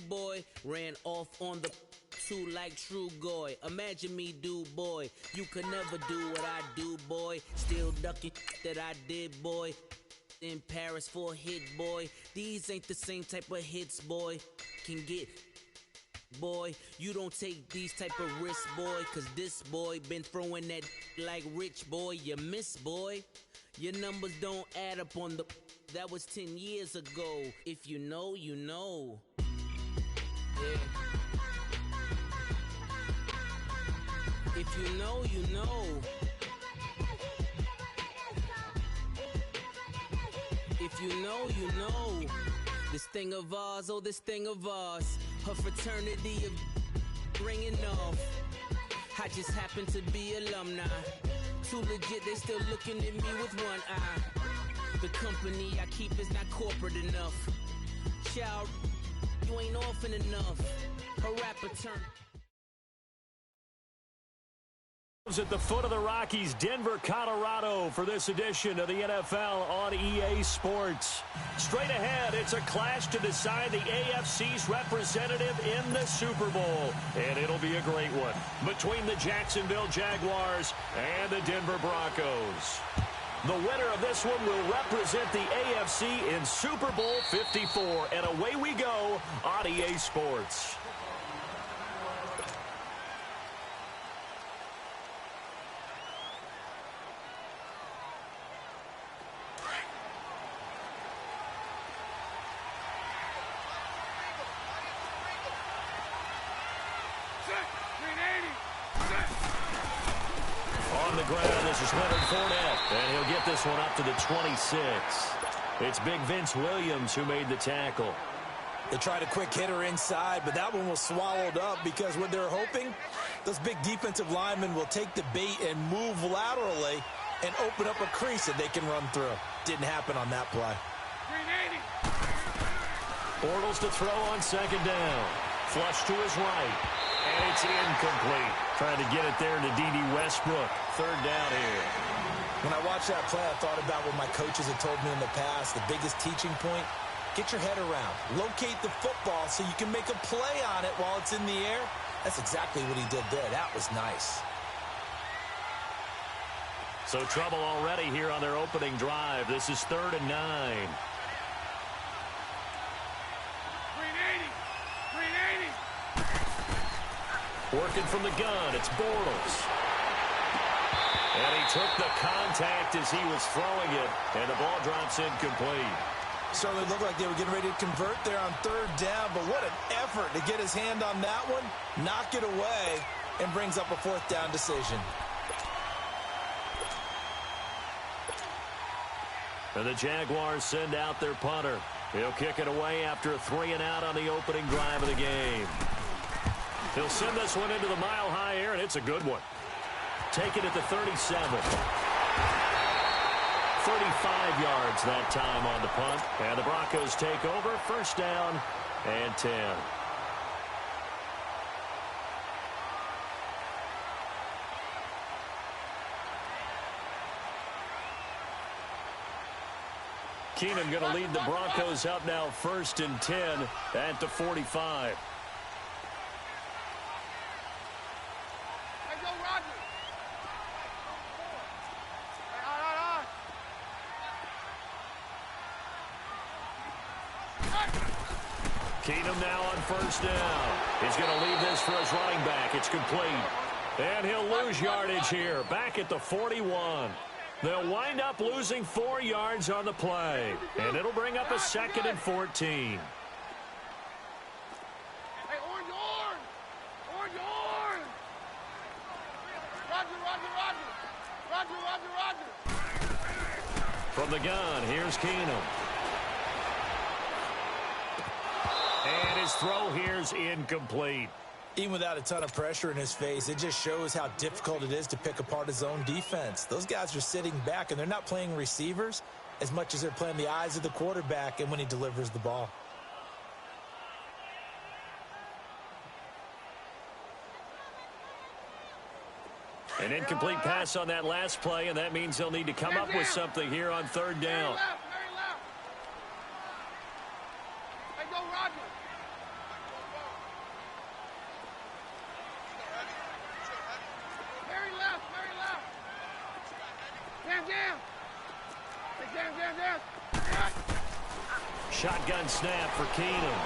boy. Ran off on the two like True Goy. Imagine me, do boy. You could never do what I do, boy. Still ducking that I did, boy. In Paris for a hit, boy. These ain't the same type of hits, boy. Can get, boy. You don't take these type of risks, boy. Cause this boy been throwing that like Rich, boy. You miss, boy. Your numbers don't add up on the. That was 10 years ago. If you know, you know. Yeah. If you know, you know. If you know, you know. This thing of ours, oh, this thing of ours. Her fraternity of ringing off. I just happen to be alumni. Too legit, they still looking at me with one eye. The company I keep is not corporate enough. Child, you ain't orphan enough. A rapper turn. At the foot of the Rockies, Denver, Colorado, for this edition of the NFL on EA Sports. Straight ahead, it's a clash to decide the AFC's representative in the Super Bowl. And it'll be a great one between the Jacksonville Jaguars and the Denver Broncos. The winner of this one will represent the AFC in Super Bowl 54. And away we go on EA Sports. On the ground, this is Leonard Fournette, and he'll get this one up to the 26. It's Big Vince Williams who made the tackle. They tried a quick hitter inside, but that one was swallowed up because what they're hoping, those big defensive linemen will take the bait and move laterally and open up a crease that they can run through. Didn't happen on that play. Bortles to throw on second down. Flush to his right. And it's incomplete. Trying to get it there to D.D. Westbrook. Third down here. When I watched that play, I thought about what my coaches had told me in the past. The biggest teaching point, get your head around. Locate the football so you can make a play on it while it's in the air. That's exactly what he did there. That was nice. So trouble already here on their opening drive. This is 3rd and 9. Working from the gun, it's Bortles. And he took the contact as he was throwing it, and the ball drops incomplete. Certainly looked like they were getting ready to convert there on 3rd down, but what an effort to get his hand on that one, knock it away, and brings up a 4th down decision. And the Jaguars send out their punter. He'll kick it away after a 3-and-out on the opening drive of the game. He'll send this one into the mile-high air, and it's a good one. Take it at the 37. 35 yards that time on the punt. And the Broncos take over. 1st down and 10. Keenum going to lead the Broncos up now 1st and 10 at the 45. Keenum now on 1st down. He's going to leave this for his running back. It's complete. And he'll lose yardage here. Back at the 41. They'll wind up losing 4 yards on the play. And it'll bring up a 2nd and 14. From the gun, here's Keenum. And his throw here's incomplete. Even without a ton of pressure in his face, it just shows how difficult it is to pick apart his own defense. Those guys are sitting back, and they're not playing receivers as much as they're playing the eyes of the quarterback and when he delivers the ball. An incomplete pass on that last play, and that means they'll need to come up with something here on 3rd down. Shotgun snap for Keenum.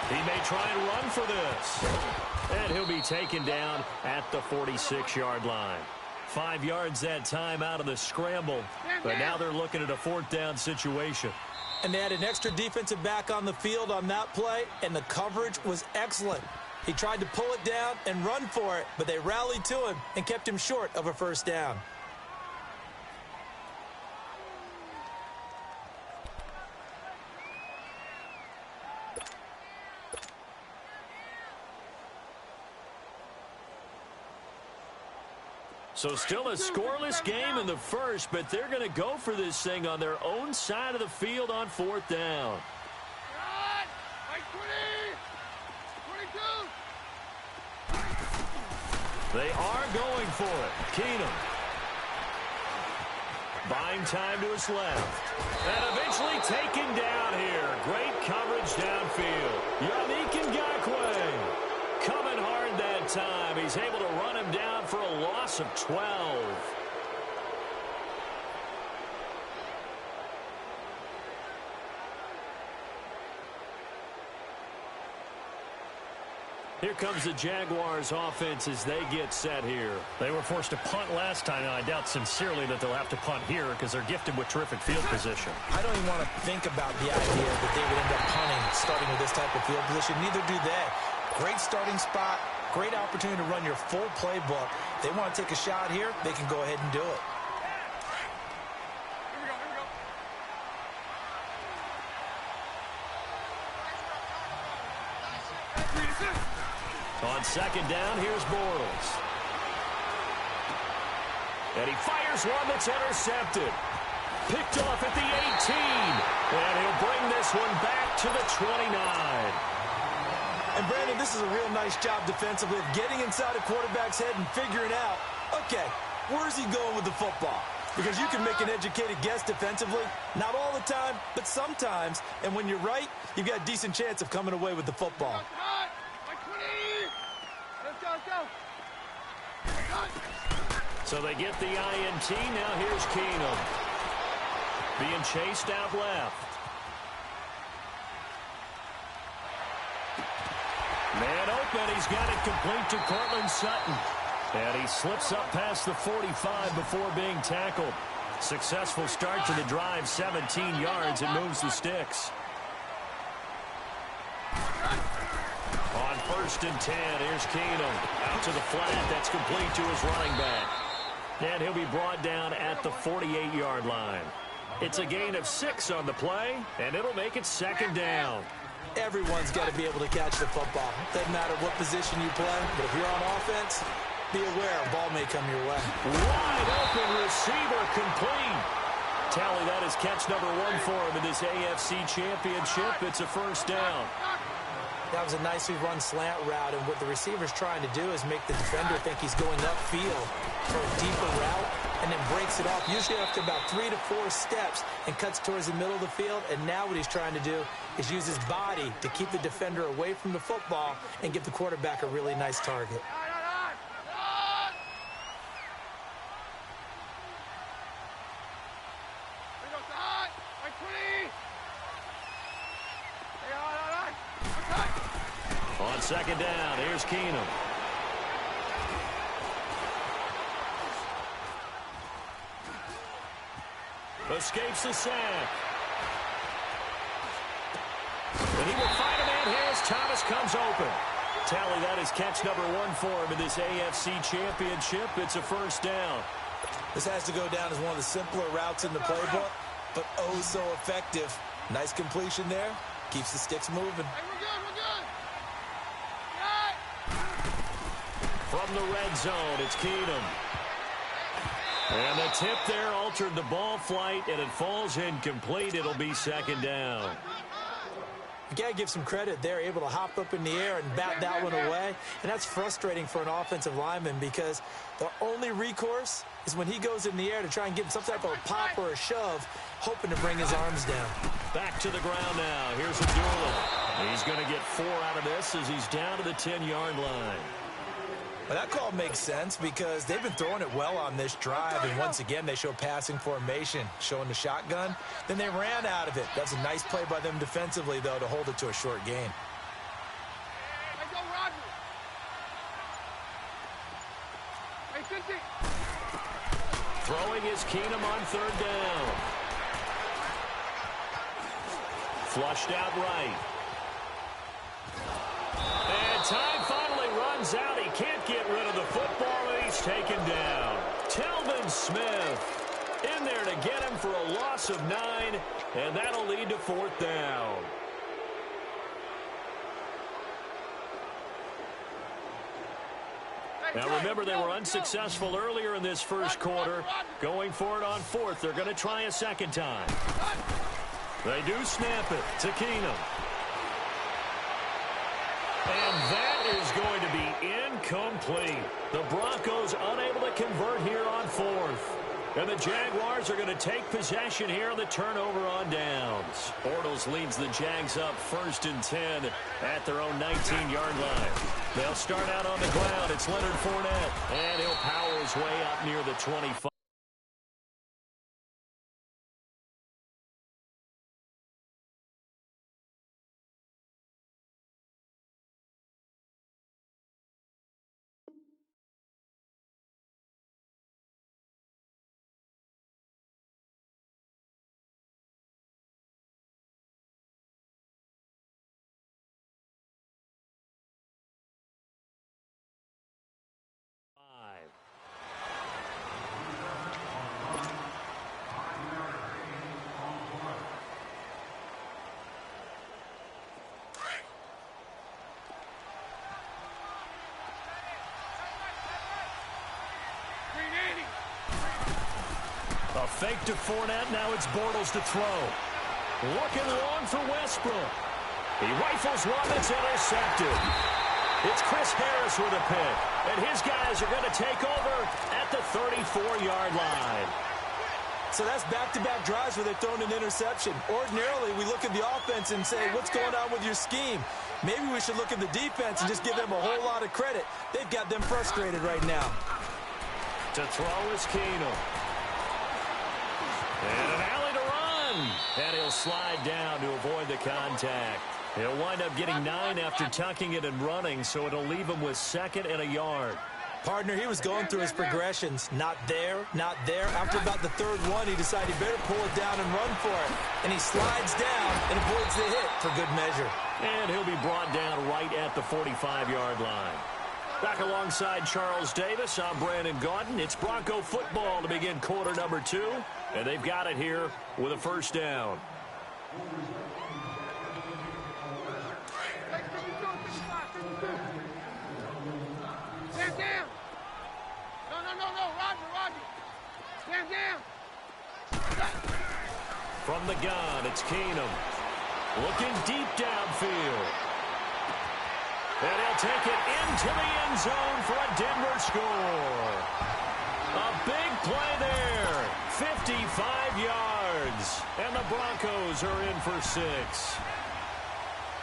He may try and run for this. And he'll be taken down at the 46-yard line. 5 yards that time out of the scramble. But now they're looking at a 4th down situation. And they had an extra defensive back on the field on that play, and the coverage was excellent. He tried to pull it down and run for it, but they rallied to him and kept him short of a 1st down. So still a scoreless game in the first, but they're going to go for this thing on their own side of the field on 4th down. They are going for it. Keenum. Buying time to his left. And eventually taken down here. Great coverage downfield. Yannick Ngakoue coming hard that time. He's able to run him down for a loss of 12. Here comes the Jaguars offense as they get set here. They were forced to punt last time, and I doubt sincerely that they'll have to punt here because they're gifted with terrific field position. I don't even want to think about the idea that they would end up punting starting with this type of field position. Neither do they. Great starting spot, great opportunity to run your full playbook. They want to take a shot here, they can go ahead and do it. On 2nd down, here's Bortles. And he fires one that's intercepted. Picked off at the 18. And he'll bring this one back to the 29. And Brandon, this is a real nice job defensively of getting inside a quarterback's head and figuring out, okay, where's he going with the football? Because you can make an educated guess defensively. Not all the time, but sometimes. And when you're right, you've got a decent chance of coming away with the football. So they get the INT. Now here's Keenum. Being chased out left. Man open. He's got it complete to Cortland Sutton. And he slips up past the 45 before being tackled. Successful start to the drive. 17 yards and moves the sticks. On 1st and 10, here's Keenum. Out to the flat. That's complete to his running back. And he'll be brought down at the 48-yard line. It's a gain of 6 on the play, and it'll make it 2nd down. Everyone's got to be able to catch the football. Doesn't matter what position you play, but if you're on offense, be aware a ball may come your way. Wide open receiver complete. Tally, that is catch number 1 for him in this AFC Championship. It's a 1st down. That was a nicely run slant route, and what the receiver's trying to do is make the defender think he's going upfield for a deeper route, and then breaks it off, usually after about 3 to 4 steps, and cuts towards the middle of the field. And now what he's trying to do is use his body to keep the defender away from the football and give the quarterback a really nice target. On 2nd down, here's Keenum. Escapes the sack. And he will find a man here as Thomas comes open. Tally, that is catch number 1 for him in this AFC Championship. It's a 1st down. This has to go down as one of the simpler routes in the playbook, but oh so effective. Nice completion there. Keeps the sticks moving. From the red zone, it's Keenum. And the tip there altered the ball flight, and it falls incomplete. It'll be 2nd down. You got to give some credit. They're able to hop up in the air and bat that one away. And that's frustrating for an offensive lineman because the only recourse is when he goes in the air to try and get some type of a pop or a shove, hoping to bring his arms down. Back to the ground now. Here's Abdullah. He's going to get 4 out of this as he's down to the 10-yard line. Well, that call makes sense because they've been throwing it well on this drive, and once again, they show passing formation, showing the shotgun. Then they ran out of it. That's a nice play by them defensively, though, to hold it to a short gain. Throwing is Keenum on third down. Flushed out right. And time finally runs out. He can't get rid of the football, and he's taken down. Telvin Smith in there to get him for a loss of 9, and that'll lead to fourth down. Now remember, they were unsuccessful earlier in this first quarter. Going for it on fourth. They're going to try a second time. They do snap it to Keenum. And that is going to be incomplete. The Broncos unable to convert here on fourth. And the Jaguars are going to take possession here on the turnover on downs. Bortles leads the Jags up 1st and 10 at their own 19-yard line. They'll start out on the ground. It's Leonard Fournette, and he'll power his way up near the 25. A fake to Fournette. Now it's Bortles to throw. Looking long for Westbrook. He rifles one that's intercepted. It's Chris Harris with a pick. And his guys are going to take over at the 34-yard line. So that's back-to-back drives where they've thrown an interception. Ordinarily, we look at the offense and say, what's going on with your scheme? Maybe we should look at the defense and just give them a whole lot of credit. They've got them frustrated right now. To throw is Keenum. And an alley to run. And he'll slide down to avoid the contact. He'll wind up getting 9 after tucking it and running, so it'll leave him with 2nd and a yard. Partner, he was going through his progressions. Not there, not there. After about the 3rd one, he decided he better pull it down and run for it. And he slides down and avoids the hit for good measure. And he'll be brought down right at the 45-yard line. Back alongside Charles Davis, I'm Brandon Gaudin. It's Bronco football to begin quarter number 2. And they've got it here with a first down. Stand down. No, Roger. Stand down. From the gun, it's Keenum. Looking deep downfield. And he'll take it into the end zone for a Denver score. A big play there. 55 yards. And the Broncos are in for 6.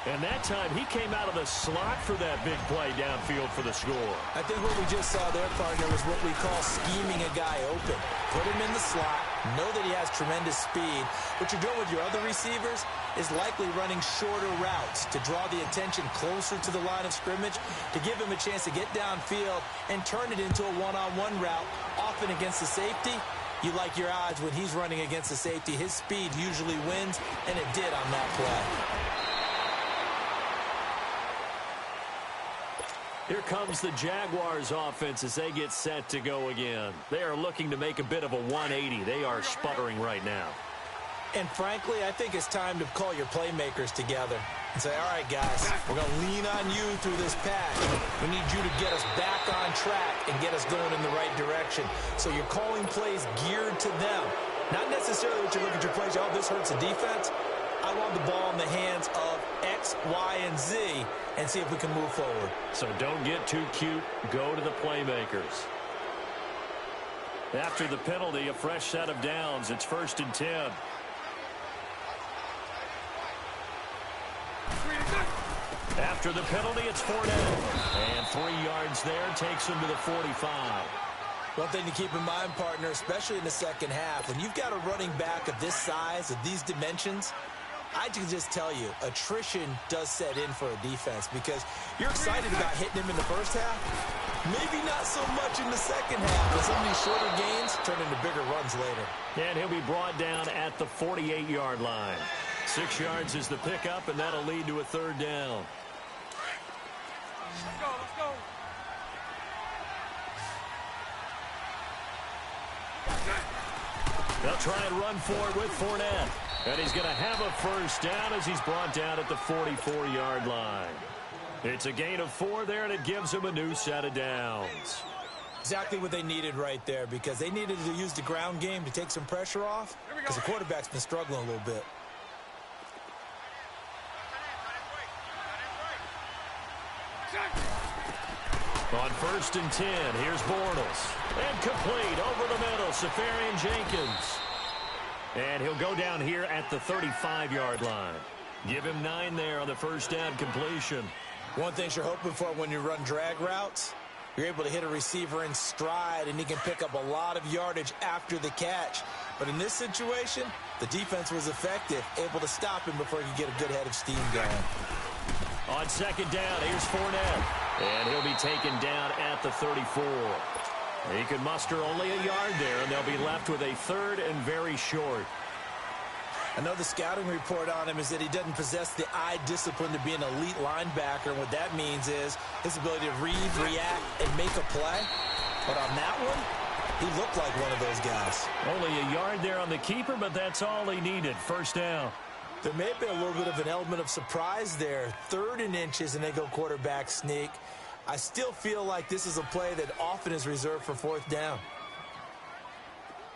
And that time, he came out of the slot for that big play downfield for the score. I think what we just saw there, partner, was what we call scheming a guy open. Put him in the slot, know that he has tremendous speed. What you're doing with your other receivers is likely running shorter routes to draw the attention closer to the line of scrimmage, to give him a chance to get downfield and turn it into a one-on-one route, often against the safety. You like your odds when he's running against the safety. His speed usually wins, and it did on that play. Here comes the Jaguars offense as they get set to go again. They are looking to make a bit of a 180. They are sputtering right now. And frankly, I think it's time to call your playmakers together and say, all right, guys, we're going to lean on you through this pass. We need you to get us back on track and get us going in the right direction. So you're calling plays geared to them. Not necessarily what you look at your plays, oh, this hurts the defense. I want the ball in the hands of X, Y, and Z and see if we can move forward. So don't get too cute. Go to the playmakers. After the penalty, a fresh set of downs. It's 1st and 10. After the penalty, it's Fournette. And 3 yards there takes him to the 45. One thing to keep in mind, partner, especially in the second half, when you've got a running back of this size, of these dimensions, I can just tell you, attrition does set in for a defense because you're excited about hitting him in the first half. Maybe not so much in the second half, but some of these shorter gains turn into bigger runs later. And he'll be brought down at the 48-yard line. 6 yards is the pickup, and that'll lead to a 3rd down. Let's go, let's go. They'll try and run for it with Fournette. And he's going to have a 1st down as he's brought down at the 44-yard line. It's a gain of 4 there, and it gives him a new set of downs. Exactly what they needed right there because they needed to use the ground game to take some pressure off because the quarterback's been struggling a little bit. On 1st and 10, here's Bortles. And complete over the middle, Safarian Jenkins. And he'll go down here at the 35-yard line. Give him 9 there on the 1st down completion. One thing you're hoping for when you run drag routes, you're able to hit a receiver in stride, and he can pick up a lot of yardage after the catch. But in this situation, the defense was effective, able to stop him before he could get a good head of steam going. On 2nd down, here's Fournette. And he'll be taken down at the 34. He can muster only a yard there, and they'll be left with a 3rd and very short. Another scouting report on him is that he doesn't possess the eye discipline to be an elite linebacker. And what that means is his ability to read, react, and make a play. But on that one, he looked like one of those guys. Only a yard there on the keeper, but that's all he needed. 1st down. There may have been a little bit of an element of surprise there. 3rd and inches, and they go quarterback sneak. I still feel like this is a play that often is reserved for 4th down.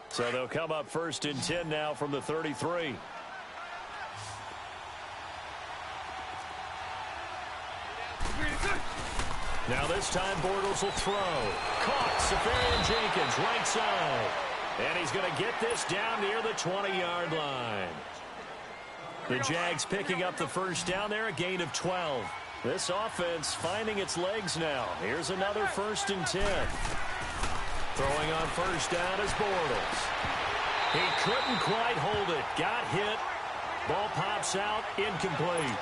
So they'll come up 1st and 10 now from the 33. Now this time Bortles will throw. Caught, Safarian Jenkins, right side. And he's going to get this down near the 20-yard line. The Jags picking up the 1st down there, a gain of 12. This offense finding its legs now. Here's another 1st and 10. Throwing on 1st down is Bortles. He couldn't quite hold it. Got hit. Ball pops out, incomplete.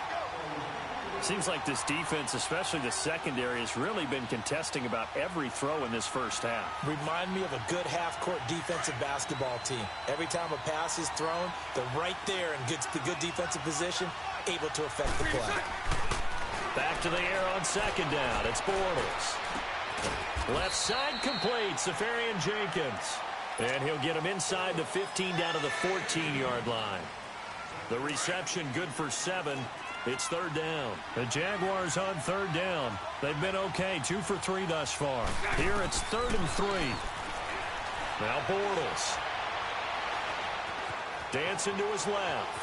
Seems like this defense, especially the secondary, has really been contesting about every throw in this first half. Remind me of a good half-court defensive basketball team. Every time a pass is thrown, they're right there and gets the good defensive position, able to affect the play. Back to the air on 2nd down. It's Bortles. Left side complete, Safarian Jenkins. And he'll get him inside the 15 down to the 14-yard line. The reception good for 7. It's 3rd down. The Jaguars on 3rd down. They've been okay, 2 for 3 thus far. Here it's 3rd and 3. Now Bortles. Dancing to his left.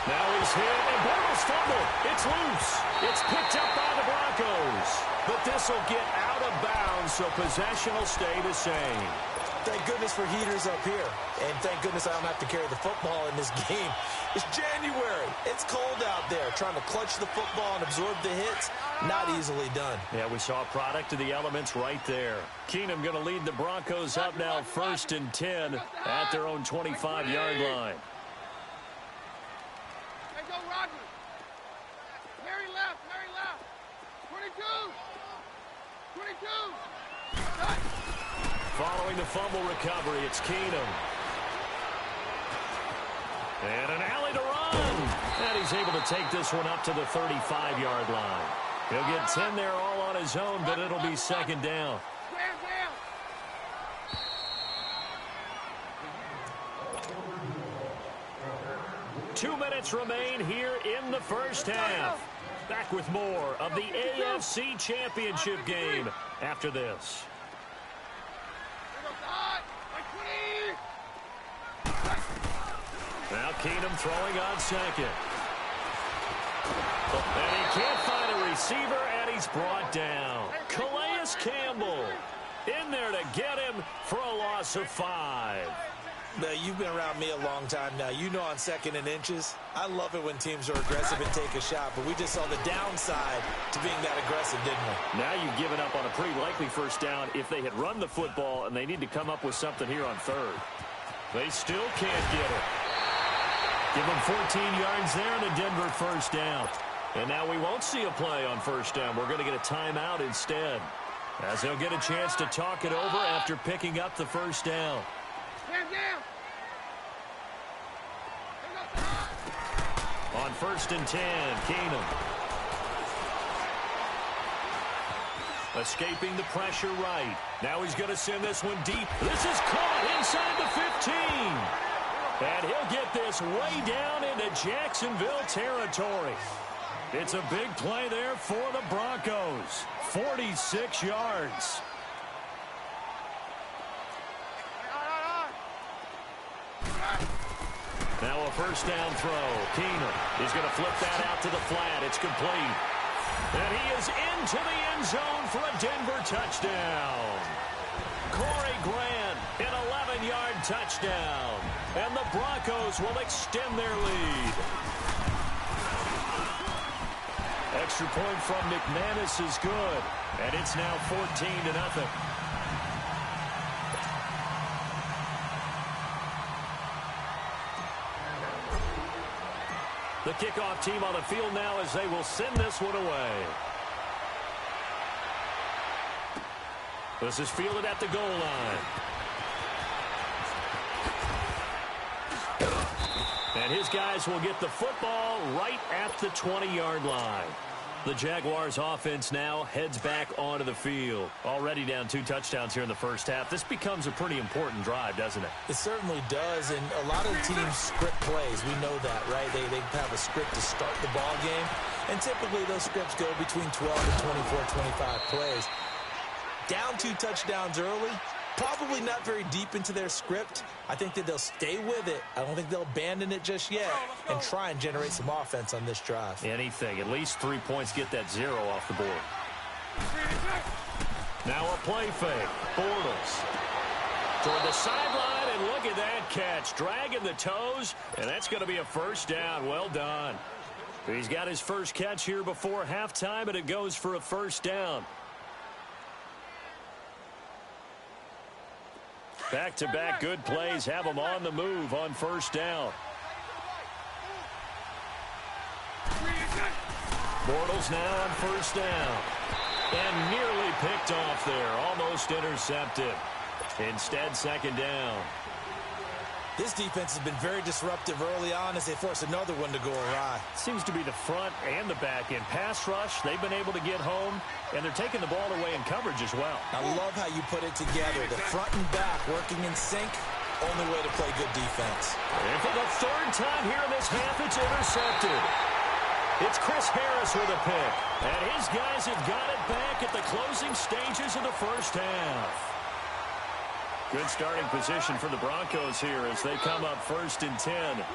Now he's hit, and Bortles fumbled. It's loose. It's picked up by the Broncos. But this will get out of bounds, so possession will stay the same. Thank goodness for heaters up here. And thank goodness I don't have to carry the football in this game. It's January. It's cold out there. Trying to clutch the football and absorb the hits, not easily done. Yeah, we saw a product of the elements right there. Keenum going to lead the Broncos up now 1st and 10 at their own 25-yard line. Hey, go Roger. Mary left, Mary left. 22. 22. Cut. Following the fumble recovery, it's Keenum. And an alley to run. And he's able to take this one up to the 35-yard line. He'll get 10 there all on his own, but it'll be 2nd down. Stand down. 2 minutes remain here in the first half. Back with more of the AFC Championship game after this. Now Keenum throwing on 2nd. And he can't find a receiver, and he's brought down. Calais Campbell in there to get him for a loss of 5. You've been around me a long time now. You know on 2nd and inches, I love it when teams are aggressive and take a shot, but we just saw the downside to being that aggressive, didn't we? Now you've given up on a pretty likely first down if they had run the football, and they need to come up with something here on 3rd. They still can't get it. Give them 14 yards there and a Denver first down. And now we won't see a play on first down. We're going to get a timeout instead, as they'll get a chance to talk it over after picking up the first down. On 1st and 10, Keenum. Escaping the pressure right. Now he's going to send this one deep. This is caught inside the 15. And he'll get this way down into Jacksonville territory. It's a big play there for the Broncos. 46 yards. Now a first down throw. Keenum is going to flip that out to the flat. It's complete. And he is into the end zone for a Denver touchdown. Corey Grant, an 11-yard touchdown. And the Broncos will extend their lead. Extra point from McManus is good. And it's now 14-0. The kickoff team on the field now as they will send this one away. This is fielded at the goal line. And his guys will get the football right at the 20-yard line. The Jaguars offense now heads back onto the field. Already down 2 touchdowns here in the first half. This becomes a pretty important drive, doesn't it? It certainly does, and a lot of teams script plays. We know that, right? They have a script to start the ball game, and typically those scripts go between 12 and 24, 25 plays. Down 2 touchdowns early, probably not very deep into their script. I think that they'll stay with it. I don't think they'll abandon it just yet and try and generate some offense on this drive. Anything. At least 3 points, get that 0 off the board. Now a play fake. Bortles toward the sideline, and look at that catch. Dragging the toes, and that's going to be a first down. Well done. He's got his first catch here before halftime, and it goes for a first down. Back-to-back good plays have them on the move on first down. Bortles now on first down. And nearly picked off there. Almost intercepted. Instead, second down. This defense has been very disruptive early on as they force another one to go awry. Seems to be the front and the back end. Pass rush, they've been able to get home, and they're taking the ball away in coverage as well. I love how you put it together. The front and back working in sync, only way to play good defense. And for the 3rd time here in this half, it's intercepted. It's Chris Harris with a pick, and his guys have got it back at the closing stages of the first half. Good starting position for the Broncos here as they come up 1st and 10.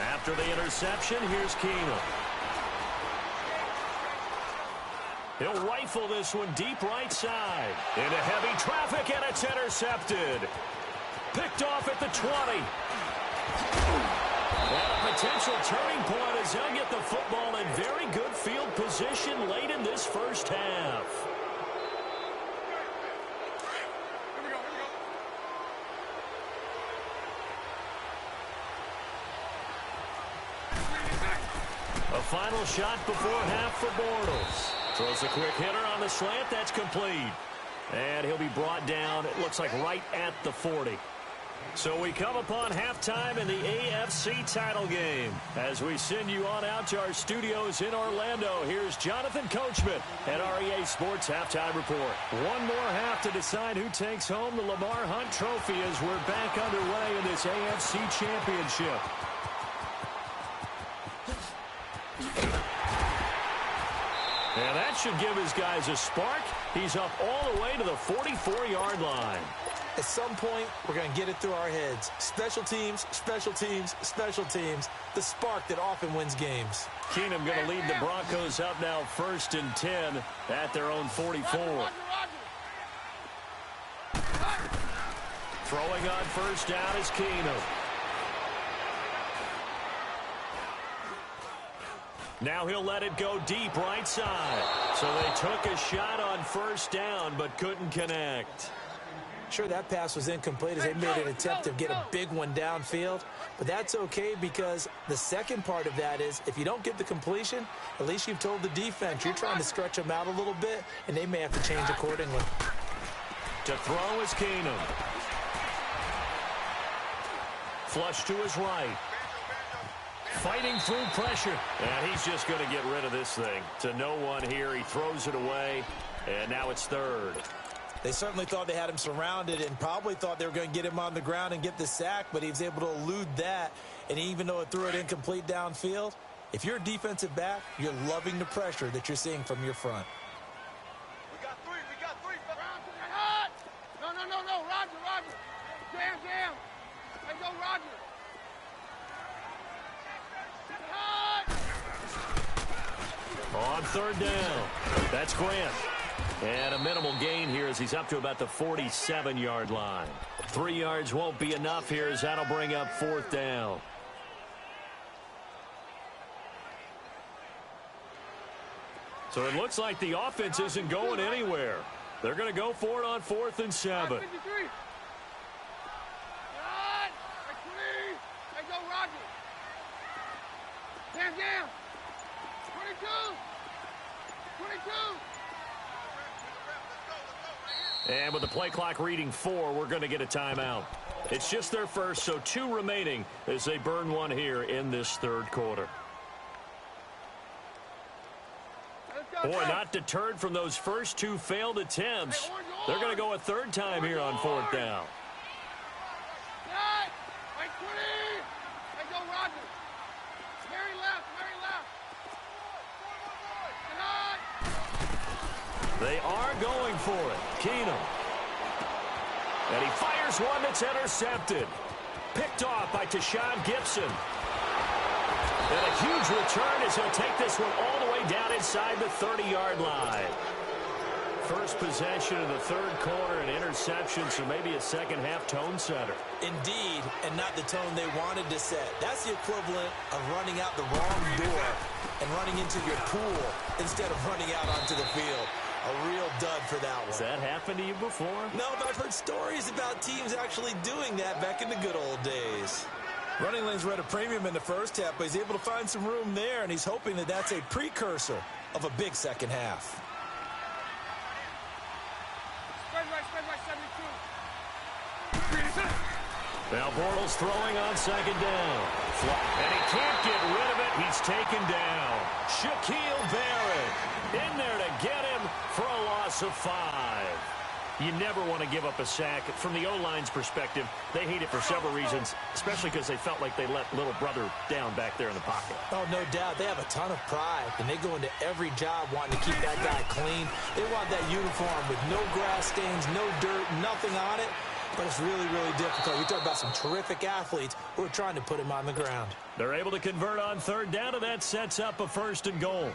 After the interception, here's Keenum. He'll rifle this one deep right side. Into heavy traffic, and it's intercepted. Picked off at the 20. And a potential turning point as they'll get the football in very good field position late in this first half. A final shot before half for Bortles. Throws a quick hitter on the slant. That's complete. And he'll be brought down, it looks like right at the 40. So we come upon halftime in the AFC title game. As we send you on out to our studios in Orlando, here's Jonathan Coachman at REA Sports Halftime Report. One more half to decide who takes home the Lamar Hunt Trophy as we're back underway in this AFC Championship. And that should give his guys a spark. He's up all the way to the 44-yard line. At some point, we're going to get it through our heads. Special teams, special teams, special teams. The spark that often wins games. Keenum going to lead the Broncos up now 1st and 10 at their own 44. Roger. Throwing on 1st down is Keenum. Now he'll let it go deep right side. So they took a shot on 1st down but couldn't connect. Sure, that pass was incomplete as they made an attempt to get a big one downfield. But that's okay because the second part of that is if you don't get the completion, at least you've told the defense you're trying to stretch them out a little bit, and they may have to change accordingly. To throw is Keenum. Flush to his right. Fighting through pressure. And he's just going to get rid of this thing. To no one here. He throws it away. And now it's 3rd. They certainly thought they had him surrounded and probably thought they were going to get him on the ground and get the sack, but he was able to elude that. And even though it threw it incomplete downfield, if you're a defensive back, you're loving the pressure that you're seeing from your front. We got three. Hot! No, Roger. Jam. Hey, go, Roger. Hot! On 3rd down. That's Grant. And a minimal gain here as he's up to about the 47-yard line. 3 yards won't be enough here as that'll bring up 4th down. So it looks like the offense isn't going anywhere. They're going to go for it on 4th and 7. Hot! Hey, go, Roger. Jam. 22. And with the play clock reading 4, we're going to get a timeout. It's just their first, so 2 remaining as they burn one here in this 3rd quarter. Boy, not deterred from those first 2 failed attempts. They're going to go a 3rd time here on 4th down. Hey, 20. Hey, go, Roger. Mary left. They are going for it. Keenum. And he fires one that's intercepted. Picked off by Tashawn Gibson. And a huge return as he'll take this one all the way down inside the 30-yard line. First possession of the 3rd quarter, an interception, so maybe a second-half tone setter. Indeed, and not the tone they wanted to set. That's the equivalent of running out the wrong door and running into your pool instead of running out onto the field. A real dud for that one. Has that happened to you before? No, but I've heard stories about teams actually doing that back in the good old days. Running lanes were at a premium in the first half, but he's able to find some room there, and he's hoping that that's a precursor of a big second half. Spread right, 72. Now Bortles throwing on 2nd down. And he can't get rid of it. He's taken down. Shaquille Barrett in there to get him for a loss of 5. You never want to give up a sack. From the O-line's perspective, they hate it for several reasons, especially because they felt like they let little brother down back there in the pocket. Oh, no doubt. They have a ton of pride, and they go into every job wanting to keep that guy clean. They want that uniform with no grass stains, no dirt, nothing on it. But it's really, really difficult. We talk about some terrific athletes who are trying to put him on the ground. They're able to convert on 3rd down, and that sets up a 1st and goal.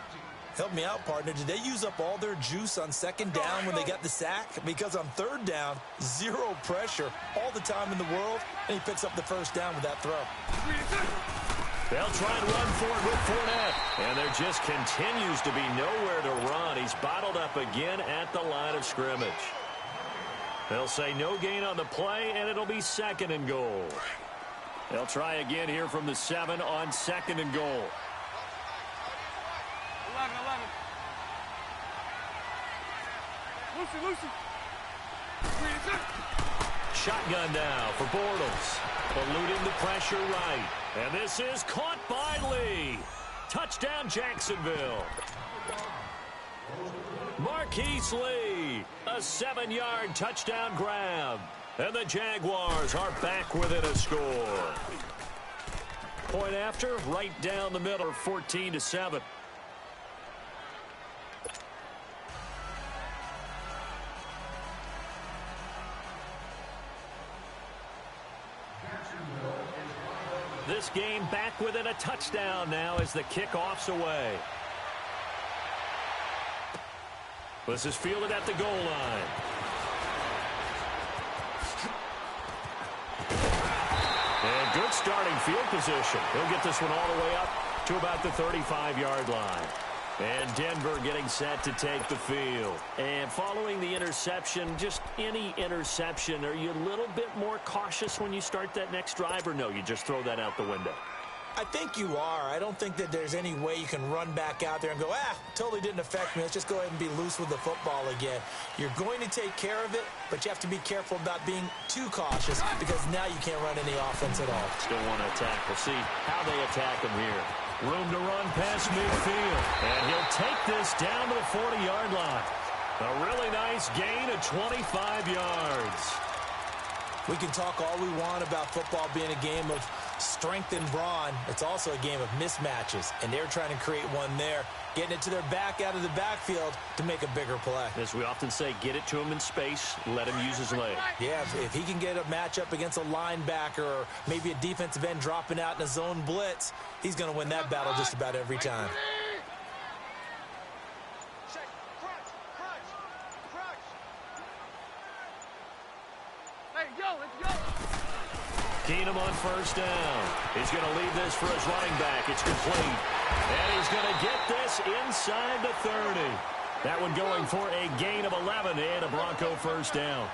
Help me out, partner. Did they use up all their juice on 2nd down when they got the sack? Because on 3rd down, 0 pressure all the time in the world, and he picks up the 1st down with that throw. They'll try and run for it with Fournette. And there just continues to be nowhere to run. He's bottled up again at the line of scrimmage. They'll say no gain on the play, and it'll be 2nd and goal. They'll try again here from the 7 on 2nd and goal. 11. Lucy. Shotgun now for Bortles. Eluding the pressure right. And this is caught by Lee. Touchdown, Jacksonville. Marquise Lee, a 7-yard touchdown grab. And the Jaguars are back within a score. Point after, right down the middle, 14-7. this game back within a touchdown now as the kickoff's away. This is fielded at the goal line. And good starting field position. He'll get this one all the way up to about the 35-yard line. And Denver getting set to take the field. And following the interception, just any interception, are you a little bit more cautious when you start that next drive, or no, you just throw that out the window? I think you are. I don't think that there's any way you can run back out there and go, totally didn't affect me. Let's just go ahead and be loose with the football again. You're going to take care of it, but you have to be careful about being too cautious because now you can't run any offense at all. Still want to attack. We'll see how they attack him here. Room to run past midfield. And he'll take this down to the 40-yard line. A really nice gain of 25 yards. We can talk all we want about football being a game of strength and brawn. It's also a game of mismatches, and they're trying to create one there, getting it to their back out of the backfield to make a bigger play. As we often say, get it to him in space, let him use his leg. Yeah, if he can get a matchup against a linebacker or maybe a defensive end dropping out in a zone blitz, he's going to win that battle just about every time. Keenum on first down. He's going to lead this for his running back. It's complete. And he's going to get this inside the 30. That one going for a gain of 11 and a Bronco first down.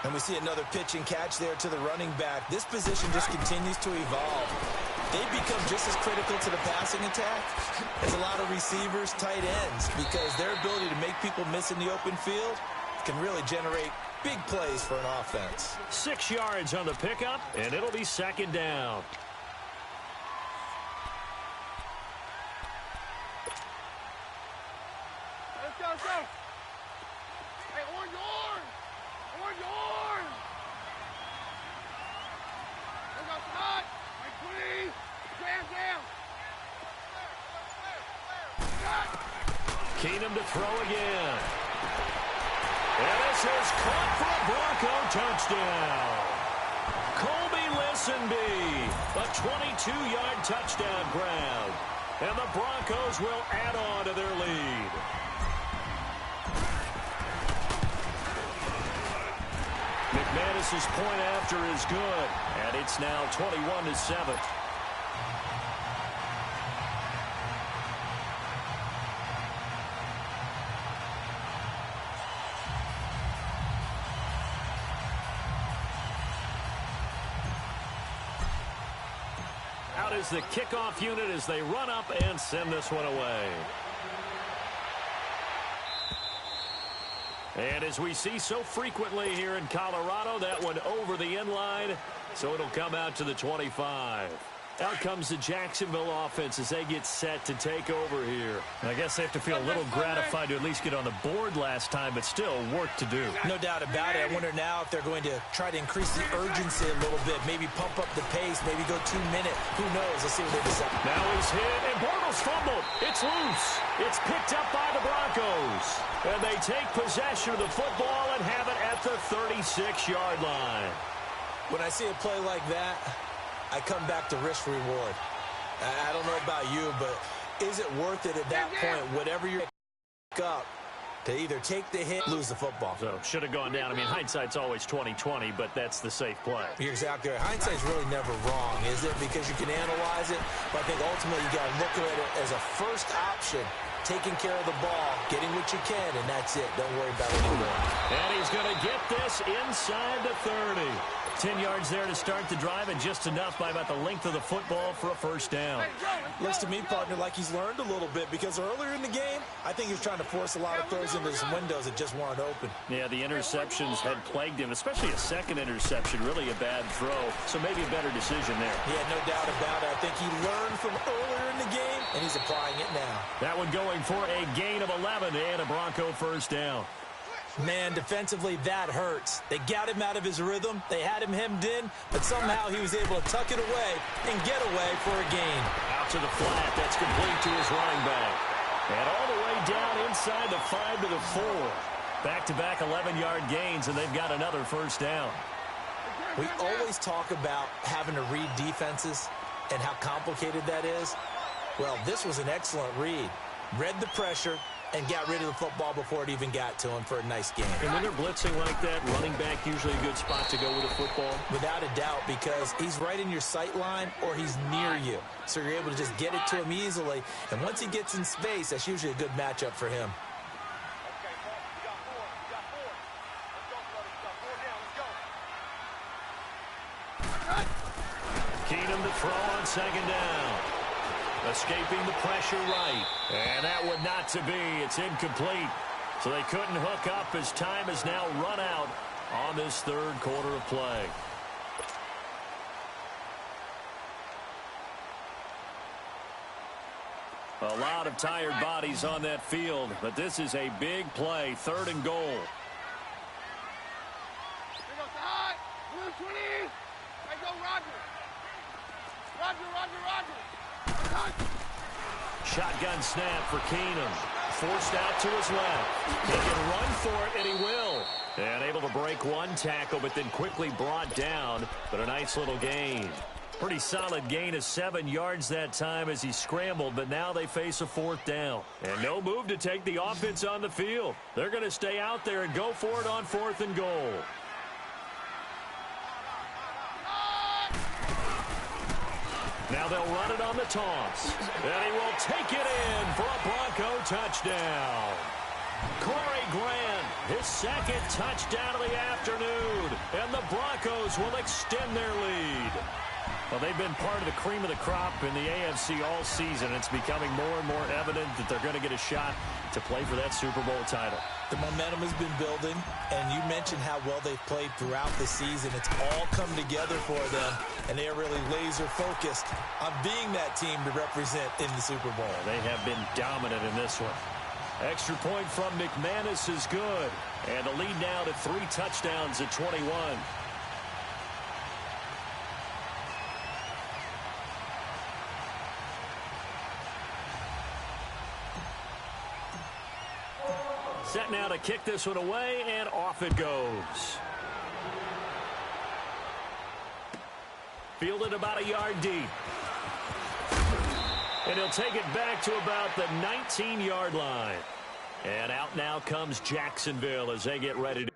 And we see another pitch and catch there to the running back. This position just continues to evolve. They become just as critical to the passing attack as a lot of receivers, tight ends, because their ability to make people miss in the open field can really generate big plays for an offense. 6 yards on the pickup, and it'll be second down. Let's go, let's go. Hey, on yours. On yours. Let's go, Scott. Hey, please. Jam down. Keenum to throw again. And this is caught for a Bronco touchdown. Colby Lisenby, a 22-yard touchdown grab. And the Broncos will add on to their lead. McManus's point after is good, and it's now 21-7. Out is the kickoff unit as they run up and send this one away. And as we see so frequently here in Colorado, that one over the end line, so it'll come out to the 25. Out comes the Jacksonville offense as they get set to take over here. I guess they have to feel a little gratified to at least get on the board last time, but still work to do. No doubt about it. I wonder now if they're going to try to increase the urgency a little bit, maybe pump up the pace, maybe go 2 minute. Who knows? Let's see what they decide. Now he's hit, and Bortles fumbled. It's loose. It's picked up by the Broncos. And they take possession of the football and have it at the 36-yard line. When I see a play like that, I come back to risk reward. I don't know about you, but is it worth it at that point, whatever you pick up, to either take the hit, lose the football? So should have gone down. I mean, hindsight's always 20/20, but that's the safe play. You're exactly right. Hindsight's really never wrong, is it? Because you can analyze it, but I think ultimately you got to look at it as a first option, taking care of the ball, getting what you can, and that's it. Don't worry about it anymore. And he's going to get this inside the 30. 10 yards there to start the drive, and just enough by about the length of the football for a first down. Looks to me, partner, like he's learned a little bit, because earlier in the game, I think he was trying to force a lot of throws into some windows that just weren't open. Yeah, the interceptions had plagued him, especially a second interception, really a bad throw, so maybe a better decision there. Yeah, no doubt about it. I think he learned from earlier in the game, and he's applying it now. That one going for a gain of 11 and a Bronco first down. Man, defensively, that hurts. They got him out of his rhythm. They had him hemmed in, but somehow he was able to tuck it away and get away for a gain. Out to the flat. That's complete to his running back. And all the way down inside the 5 to the 4. Back-to-back 11-yard gains, and they've got another first down. We always talk about having to read defenses. and how complicated that is? Well, this was an excellent read. Read the pressure and got rid of the football before it even got to him for a nice game. And when they're blitzing like that, running back usually a good spot to go with a football? Without a doubt, because he's right in your sight line or he's near you. So you're able to just get it to him easily. And once he gets in space, that's usually a good matchup for him. Keenum to throw on second down. Escaping the pressure right. And that would not to be. It's incomplete. So they couldn't hook up as time has now run out on this third quarter of play. A lot of tired bodies on that field, but this is a big play, 3rd and goal. Here goes the high. Blue 20. There go Roger. Roger. Shotgun snap for Keenum. Forced out to his left. He can run for it, and he will. And able to break one tackle, but then quickly brought down. But a nice little gain. Pretty solid gain of 7 yards that time as he scrambled, but now they face a 4th down. And no move to take the offense on the field. They're going to stay out there and go for it on 4th and goal. Now they'll run it on the toss. And he will take it in for a Bronco touchdown. Corey Grant, his 2nd touchdown of the afternoon. And the Broncos will extend their lead. Well, they've been part of the cream of the crop in the AFC all season. It's becoming more and more evident that they're going to get a shot to play for that Super Bowl title. The momentum has been building, and you mentioned how well they've played throughout the season. It's all come together for them, and they are really laser-focused on being that team to represent in the Super Bowl. They have been dominant in this one. Extra point from McManus is good, and the lead now to 3 touchdowns at 21. Set now to kick this one away, and off it goes. Fielded about a yard deep. And he'll take it back to about the 19-yard line. And out now comes Jacksonville as they get ready to.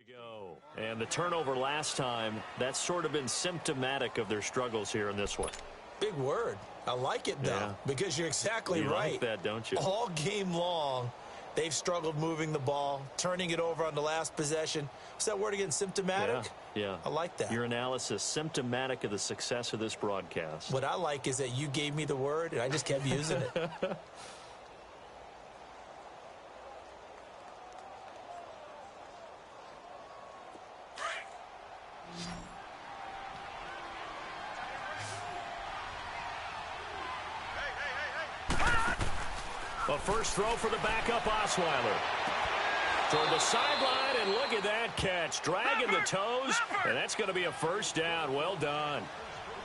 Go. And the turnover last time, that's sort of been symptomatic of their struggles here in this one. Big word. I like it, though, because you're exactly right. You like that, don't you? All game long, they've struggled moving the ball, turning it over on the last possession. What's that word again, symptomatic? Yeah. I like that. Your analysis, symptomatic of the success of this broadcast. What I like is that you gave me the word, and I just kept using it. A first throw for the backup Osweiler. Toward the sideline, and look at that catch. Dragging the toes, and that's going to be a first down. Well done.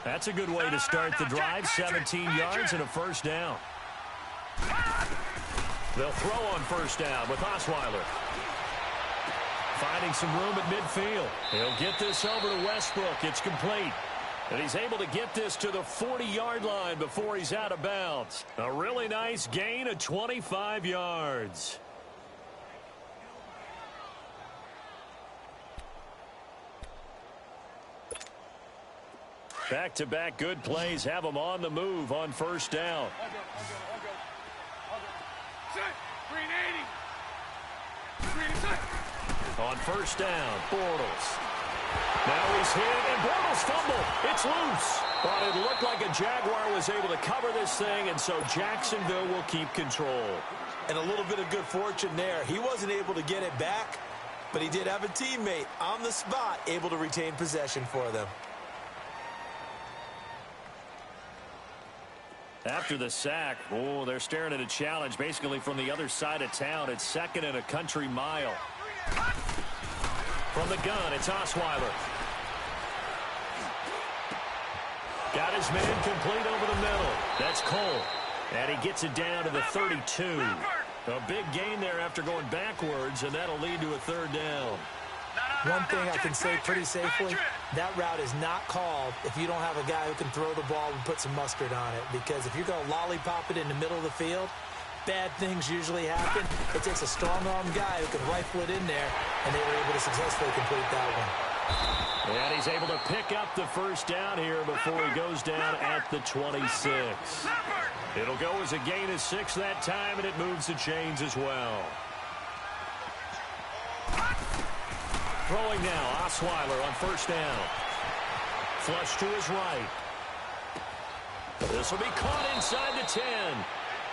That's a good way to start the drive. 17 yards and a first down. They'll throw on first down with Osweiler. Finding some room at midfield. He'll get this over to Westbrook. It's complete. And he's able to get this to the 40-yard line before he's out of bounds. A really nice gain of 25 yards. Back-to-back good plays have him on the move on first down. All good. Set. 380. On first down, Bortles. Now he's hit, and Bortles fumble. It's loose. But it looked like a Jaguar was able to cover this thing, and so Jacksonville will keep control. And a little bit of good fortune there. He wasn't able to get it back, but he did have a teammate on the spot able to retain possession for them. After the sack, they're staring at a challenge basically from the other side of town. It's second and a country mile. From the gun, it's Osweiler. Got his man complete over the middle. That's Cole. And he gets it down to the 32. A big gain there after going backwards, and that'll lead to a third down. One thing I can say pretty safely, that route is not called if you don't have a guy who can throw the ball and put some mustard on it. Because if you're going to lollipop it in the middle of the field, bad things usually happen. It takes a strong-arm guy who can rifle it in there, and they were able to successfully complete that one. And he's able to pick up the first down here before he goes down at the 26. It'll go as a gain of 6 that time, and it moves the chains as well. Throwing now, Osweiler on first down. Flush to his right. This will be caught inside the 10.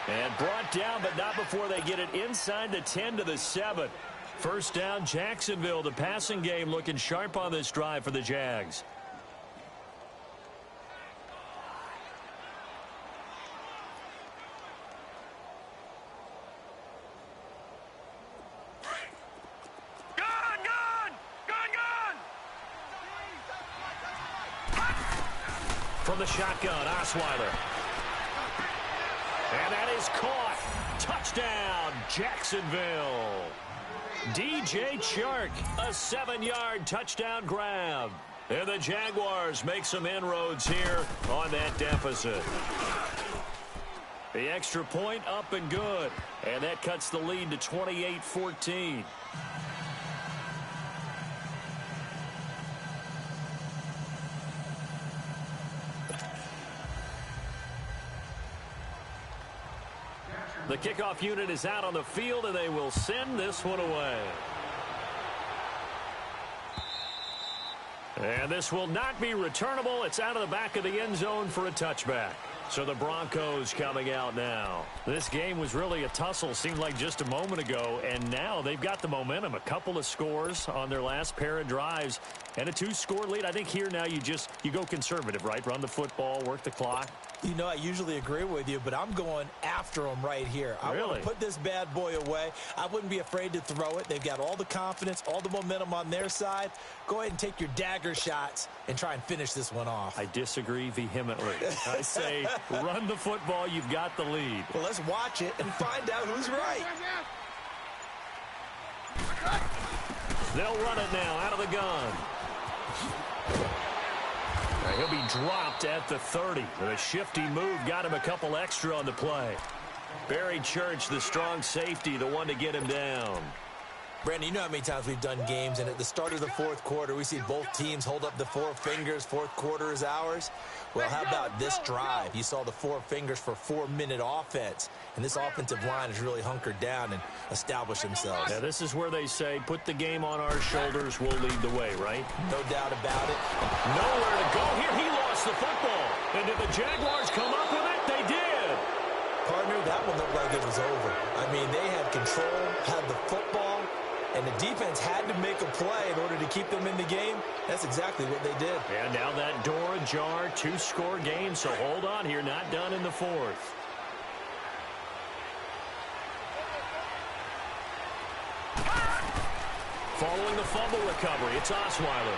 And brought down, but not before they get it inside the 10 to the 7. First down, Jacksonville. The passing game looking sharp on this drive for the Jags. From the shotgun, Osweiler. And that is caught. Touchdown, Jacksonville. DJ Chark, a 7-yard touchdown grab. And the Jaguars make some inroads here on that deficit. The extra point up and good. And that cuts the lead to 28-14. The kickoff unit is out on the field, and they will send this one away. And this will not be returnable. It's out of the back of the end zone for a touchback. So the Broncos coming out now. This game was really a tussle, seemed like just a moment ago, and now they've got the momentum. A couple of scores on their last pair of drives and a 2-score lead. I think here now you go conservative, right? Run the football, work the clock. You know, I usually agree with you, but I'm going after them right here. I want to put this bad boy away. I wouldn't be afraid to throw it. They've got all the confidence, all the momentum on their side. Go ahead and take your dagger shots and try and finish this one off. I disagree vehemently. I say run the football. You've got the lead. Well, let's watch it and find out who's right. They'll run it now out of the gun. He'll be dropped at the 30. A shifty move got him a couple extra on the play. Barry Church, the strong safety, the one to get him down. Brandon, you know how many times we've done games, and at the start of the fourth quarter, we see both teams hold up the 4 fingers, fourth quarter is ours. Well, how about this drive? You saw the 4 fingers for 4-minute offense, and this offensive line has really hunkered down and established themselves. Yeah, this is where they say, put the game on our shoulders, we'll lead the way, right? No doubt about it. Nowhere to go here. He lost the football. And did the Jaguars come up with it? They did. Partner, that one looked like it was over. I mean, they had control, had the football, and the defense had to make a play in order to keep them in the game. That's exactly what they did. And now that door ajar, 2-score game, so hold on here, not done in the fourth. Following the fumble recovery, it's Osweiler.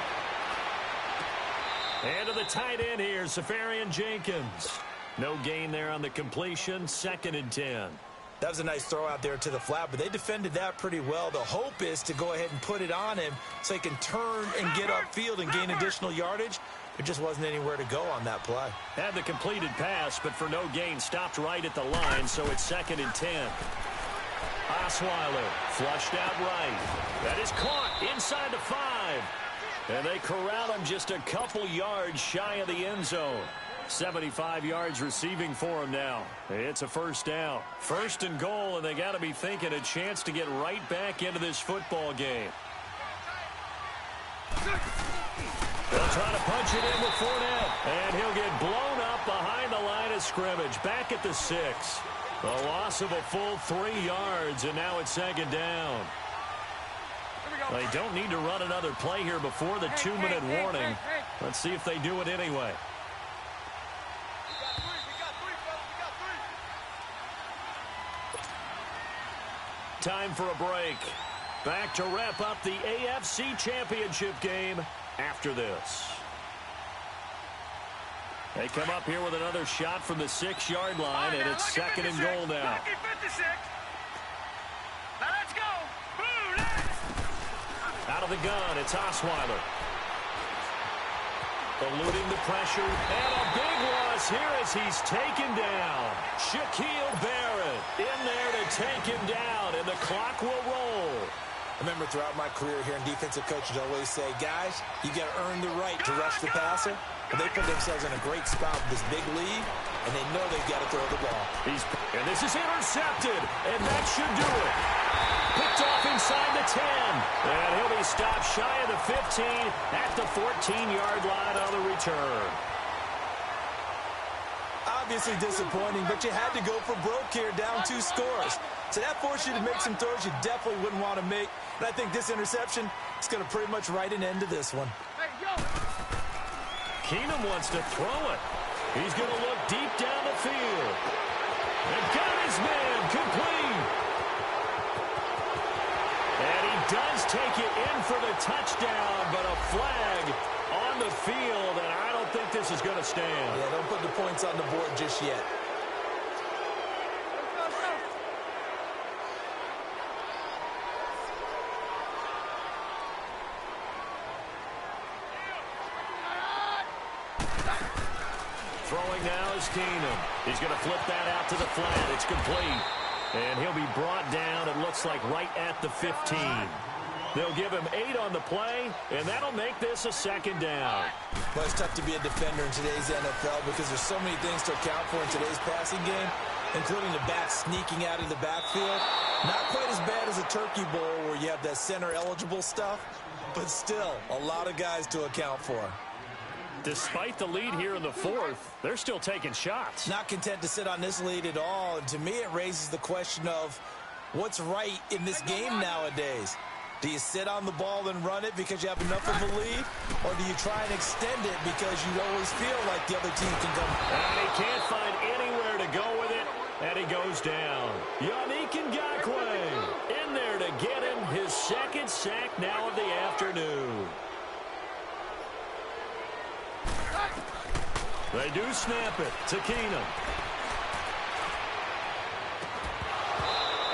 And to the tight end here, Safarian Jenkins. No gain there on the completion, 2nd and 10. That was a nice throw out there to the flat, but they defended that pretty well. The hope is to go ahead and put it on him so he can turn and get upfield and gain additional yardage. There just wasn't anywhere to go on that play. Had the completed pass, but for no gain, stopped right at the line, so it's 2nd and 10. Osweiler flushed out right. That is caught inside the 5. And they corral him just a couple yards shy of the end zone. 75 yards receiving for him now. It's a first down. 1st and goal, and they got to be thinking a chance to get right back into this football game. They'll try to punch it in with Fournette. And he'll get blown up behind the line of scrimmage. Back at the 6. A loss of a full 3 yards, and now it's second down. They don't need to run another play here before the 2-minute warning. Let's see if they do it anyway. Time for a break. Back to wrap up the AFC Championship game after this. They come up here with another shot from the 6-yard line, and it's second and goal now. Now let's go. Out of the gun, it's Osweiler. Eluding the pressure, and a big loss here as he's taken down. Shaquille Barrett in there to take him down, and the clock will roll. I remember throughout my career here in defensive coaches always say, guys, you got to earn the right to rush the passer. But they put themselves in a great spot with this big lead, and they know they've got to throw the ball. And this is intercepted, and that should do it. Picked off inside the 10, and he'll be stopped shy of the 15 at the 14-yard line on the return. Obviously disappointing, but you had to go for broke here, down 2 scores. So that forced you to make some throws you definitely wouldn't want to make. And I think this interception is going to pretty much write an end to this one. Hey, yo. Keenum wants to throw it. He's going to look deep down the field. And got his man complete. And he does take it in for the touchdown, but a flag on the field, and I don't think this is going to stand. Yeah, don't put the points on the board just yet. Throwing now is Keenum. He's going to flip that out to the flat. It's complete. And he'll be brought down, it looks like, right at the 15. They'll give him 8 on the play, and that'll make this a second down. Well, it's tough to be a defender in today's NFL because there's so many things to account for in today's passing game, including the back sneaking out of the backfield. Not quite as bad as a turkey bowl where you have that center-eligible stuff, but still a lot of guys to account for. Despite the lead here in the 4th, they're still taking shots. Not content to sit on this lead at all, and to me it raises the question of what's right in this game nowadays. Do you sit on the ball and run it because you have enough of a lead, or do you try and extend it because you always feel like the other team can come? And he can't find anywhere to go with it, and he goes down. Yannick Ngakoue in there to get him his 2nd sack now of the afternoon. They do snap it to Keenum.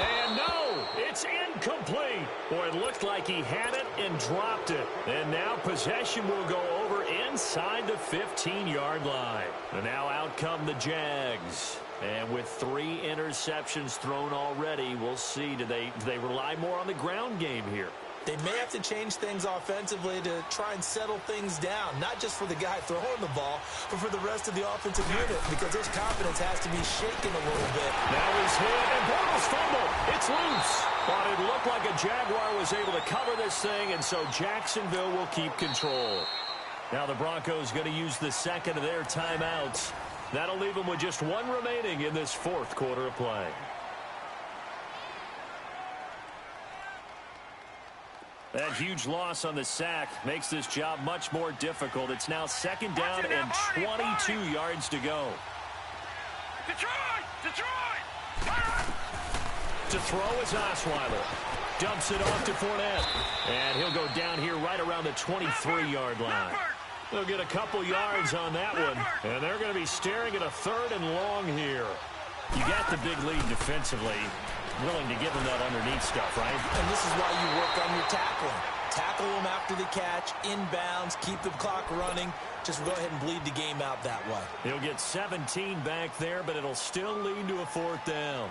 And no, it's incomplete. Boy, it looked like he had it and dropped it. And now possession will go over inside the 15-yard line. And now out come the Jags. And with 3 interceptions thrown already, we'll see. Do they rely more on the ground game here? They may have to change things offensively to try and settle things down, not just for the guy throwing the ball, but for the rest of the offensive unit, because his confidence has to be shaken a little bit. Now he's hit, and Bortles fumble. It's loose. But it looked like a Jaguar was able to cover this thing, and so Jacksonville will keep control. Now the Broncos going to use the 2nd of their timeouts. That'll leave them with just 1 remaining in this 4th quarter of play. That huge loss on the sack makes this job much more difficult. It's now 2nd down and 22 yards to go. Detroit! To throw is Osweiler. Dumps it off to Fournette. And he'll go down here right around the 23-yard line. They'll get a couple yards on that one. And they're going to be staring at a 3rd and long here. You got the big lead defensively. Willing to give them that underneath stuff, right? And this is why you work on your tackling. Tackle them after the catch, inbounds, keep the clock running. Just go ahead and bleed the game out that way. He'll get 17 back there, but it'll still lead to a 4th down.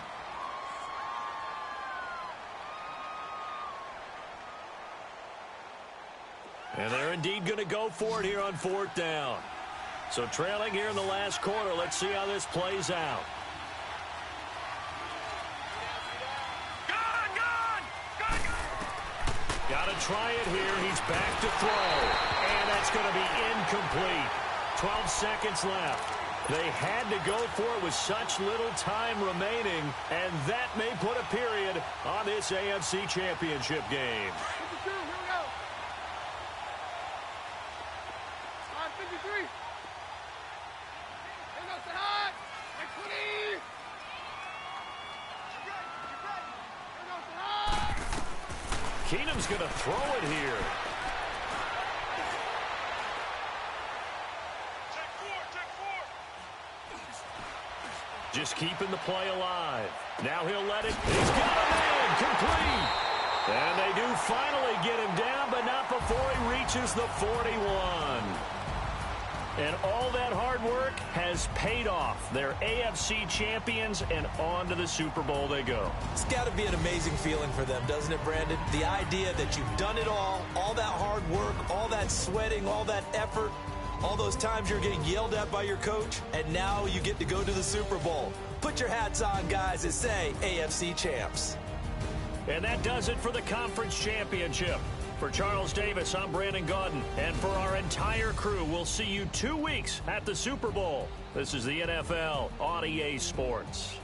And they're indeed going to go for it here on 4th down. So trailing here in the last quarter, let's see how this plays out. Got to try it here. He's back to throw. And that's going to be incomplete. 12 seconds left. They had to go for it with such little time remaining, and that may put a period on this AFC Championship game. 52, here we go. Time 53. Here goes the high. And 20. Here goes the high. Keenum's going to throw it here. Just keeping the play alive. Now he'll let it. He's got him in. Complete. And they do finally get him down, but not before he reaches the 41. And all that hard work has paid off. They're AFC champions, and on to the Super Bowl they go. It's got to be an amazing feeling for them, doesn't it, Brandon? The idea that you've done it all that hard work, all that sweating, all that effort, all those times you're getting yelled at by your coach, and now you get to go to the Super Bowl. Put your hats on, guys, and say AFC champs. And that does it for the conference championship. For Charles Davis, I'm Brandon Gaudin. And for our entire crew, we'll see you 2 weeks at the Super Bowl. This is the NFL on EA Sports.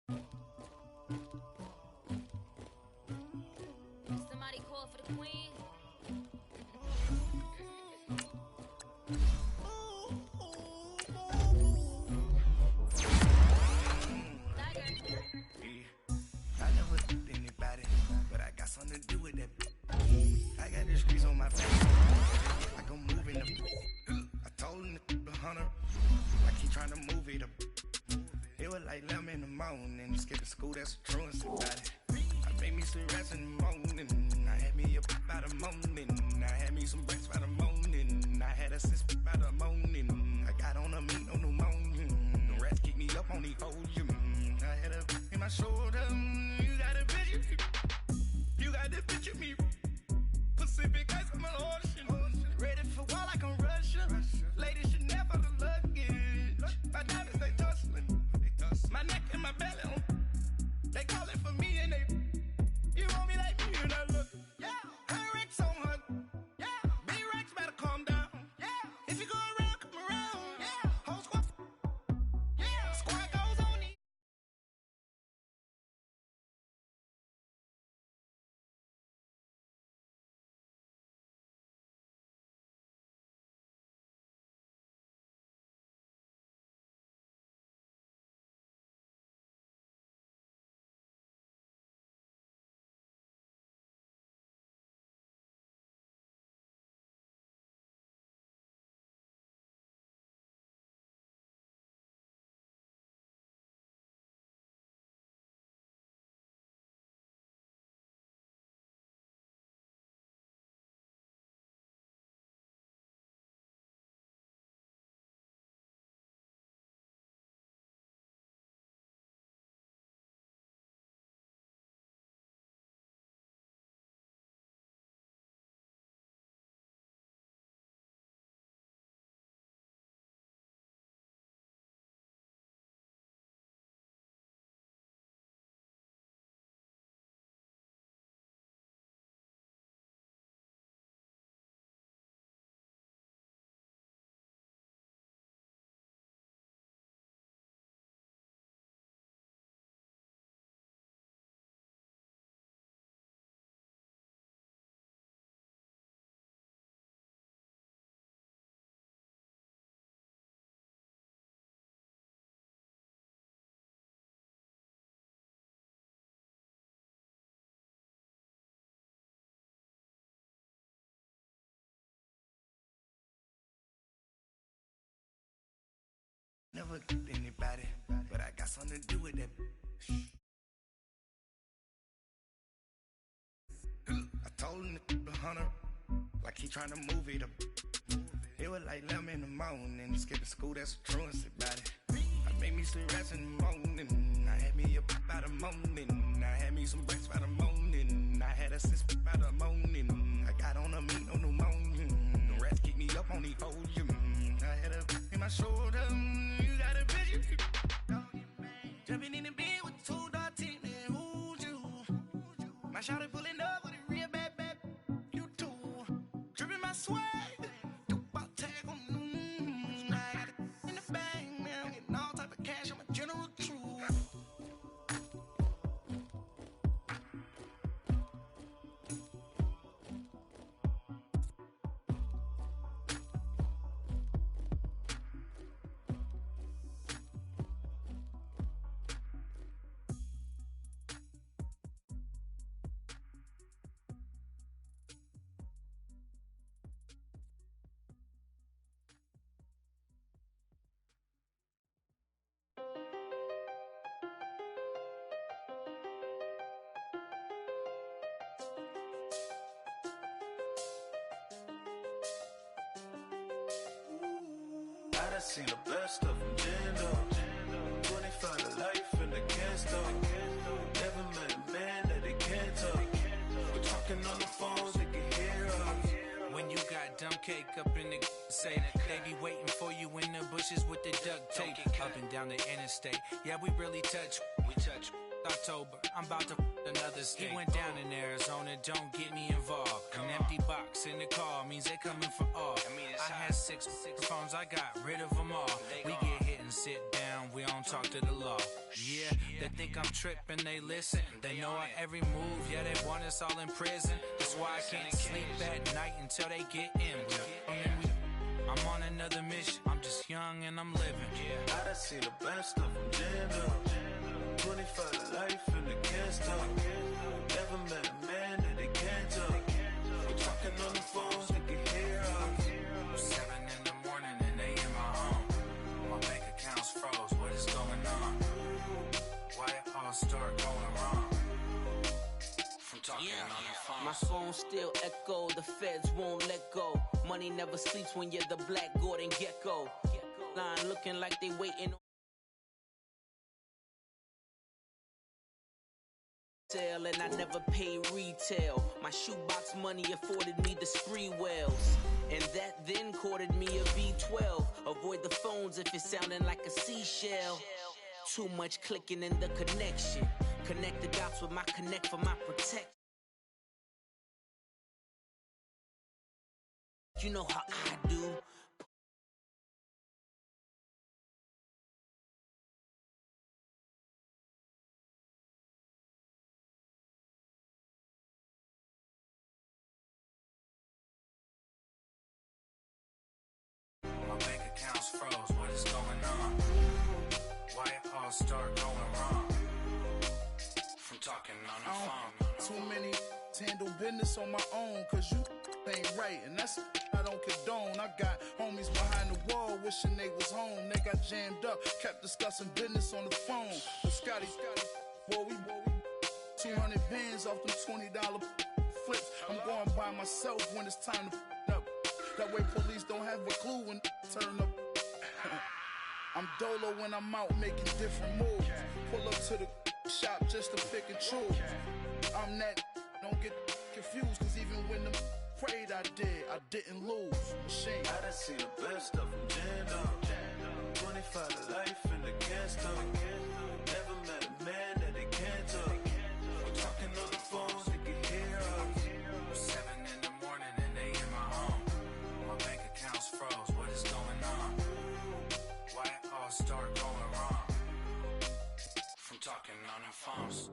Somebody call for the queen. I never did anybody, but I got something to do with that. I got the streets on my face. I go moving them. I told him the hunter, like he trying to move it up. It was like 11 in the morning. Skipping school, that's a truancy about it. I made me some rest in the morning. I had me up by the morning. I had me some breaks by the morning. I had a sis by the morning. I got on a meat, no pneumonia. The rats keep me up on the ocean. I had a in my shoulder. You got a picture. You got the picture me. Pacific ice on my ocean. Ready for war like I'm Russian. Ladies should never the luggage. My diamonds they tussling. My neck and my belly. They calling for me and they. You want me like me and I look. Yeah. Her Rex on her. Yeah. Big Rex better calm down. Yeah. If you go around, come around. Yeah. Whole squad. Yeah. Squad goes on me. Never did anybody, but I got something to do with that. I told him the hunter, like he trying to move it up. It was like 11 in the morning. Skipping school, that's a truancy about it. I made me some rest in the morning. I had me up by the morning. I had me some breaks by the morning. I had a sis by the morning. I got on a meat, no pneumonia. The rats keep me up on the ocean. I had a in my shoulder. You got a picture. Jumping in the bed with two dark teeth. Man, who's you? My shawty pulling up with a real bad. You too. Dripping my swag. I done seen the best of them, Jando. When they find a life in the can't stop. Never met a man that they can't talk. We're talking on the phones, they can hear us. When you got dumb cake up in the say that they be waiting for you in the bushes with the duct tape. Up and down the interstate. Yeah, we really touch. We touch. October, I'm about to another state. He went down in Arizona, don't get me involved. An empty box in the car, means they coming for all. I had six phones, I got rid of them all. We get hit and sit down, we don't talk to the law. Yeah, they think I'm tripping, they listen. They know our every move, yeah, they want us all in prison. That's why I can't sleep at night until they get in. I'm on another mission, I'm just young and I'm living. I done seen the best of them jammed up. 25 to life and they can't stop. Never met a man that they can't talk. Talking on the phones, they can hear us. 7 in the morning and they in my home. My bank accounts froze, what is going on? Why it all start going wrong? From talking on the phone. My phone still echo, the feds won't let go. Money never sleeps when you're the Black Gordon Gecko. Line looking like they waiting on sale, and I never pay retail. My shoebox money afforded me the spree wells, and that then courted me a V12. Avoid the phones if it's sounding like a seashell. Too much clicking in the connection. Connect the dots with my connect for my protection. You know how I do. My bank accounts froze, what is going on? Why it all start going wrong? From talking on the phone. Too many to handle business on my own, cause you ain't right, and that's I don't condone. I got homies behind the wall wishing they was home. They got jammed up, kept discussing business on the phone. But Scotty, boy, we 200 bands off them $20 flips. I'm going by myself when it's time to up. That way police don't have a clue when turn up. I'm dolo when I'm out making different moves. Pull up to the shop just to pick and choose. I'm that, don't get confused, cause even when the prayed I didn't lose. Machine. I done seen the best of them jammed up. 25 to life and they can't stop. Never met a man that they can't talk. Talking on the phones, they can hear us. 7 in the morning and they in my home. My bank accounts froze, what is going on? Why it all start going wrong? From talking on the phones.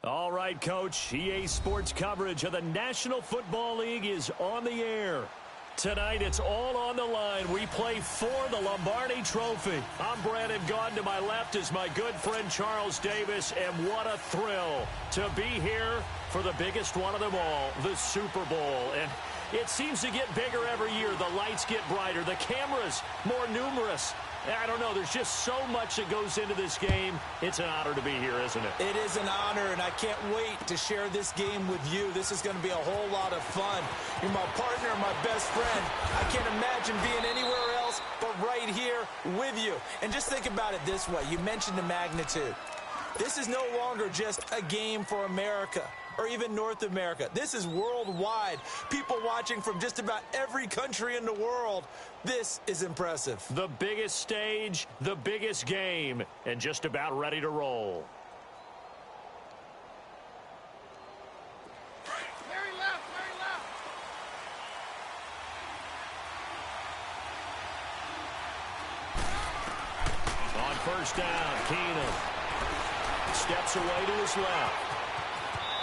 All right, Coach. EA Sports coverage of the National Football League is on the air. Tonight, it's all on the line. We play for the Lombardi Trophy. I'm Brandon Gaudin. To my left is my good friend Charles Davis, and what a thrill to be here for the biggest one of them all, the Super Bowl. And it seems to get bigger every year. The lights get brighter. The cameras more numerous. I don't know. There's just so much that goes into this game. It's an honor to be here, isn't it? It is an honor, and I can't wait to share this game with you. This is going to be a whole lot of fun. You're my partner, my best friend. I can't imagine being anywhere else but right here with you. And just think about it this way. You mentioned the magnitude. This is no longer just a game for America or even North America. This is worldwide. People watching from just about every country in the world. This is impressive. The biggest stage, the biggest game, and just about ready to roll. Very left, very left. On first down, Keenum steps away to his left.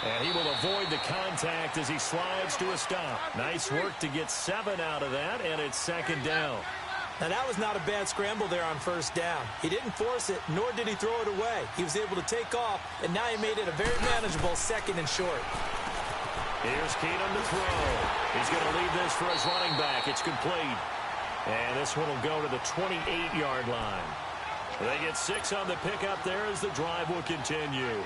And he will avoid the contact as he slides to a stop. Nice work to get 7 out of that, and it's second down. Now, that was not a bad scramble there on first down. He didn't force it, nor did he throw it away. He was able to take off, and now he made it a very manageable second and short. Here's Keenum to throw. He's going to leave this for his running back. It's complete. And this one will go to the 28-yard line. They get 6 on the pickup there as the drive will continue.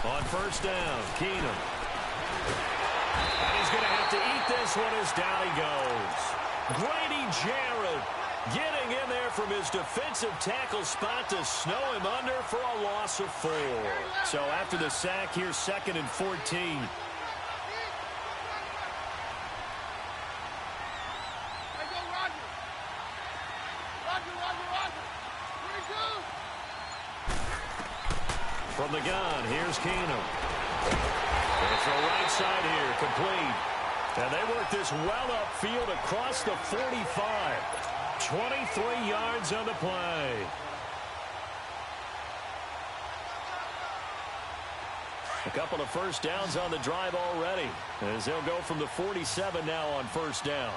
On first down, Keenum. And he's going to have to eat this one is down he goes. Grady Jarrett getting in there from his defensive tackle spot to snow him under for a loss of 4. So after the sack, here's 2nd and 14. From the gun, here's Keenum. It's the right side here, complete. And they work this well upfield across the 45. 23 yards on the play. A couple of first downs on the drive already, as they'll go from the 47 now on first down.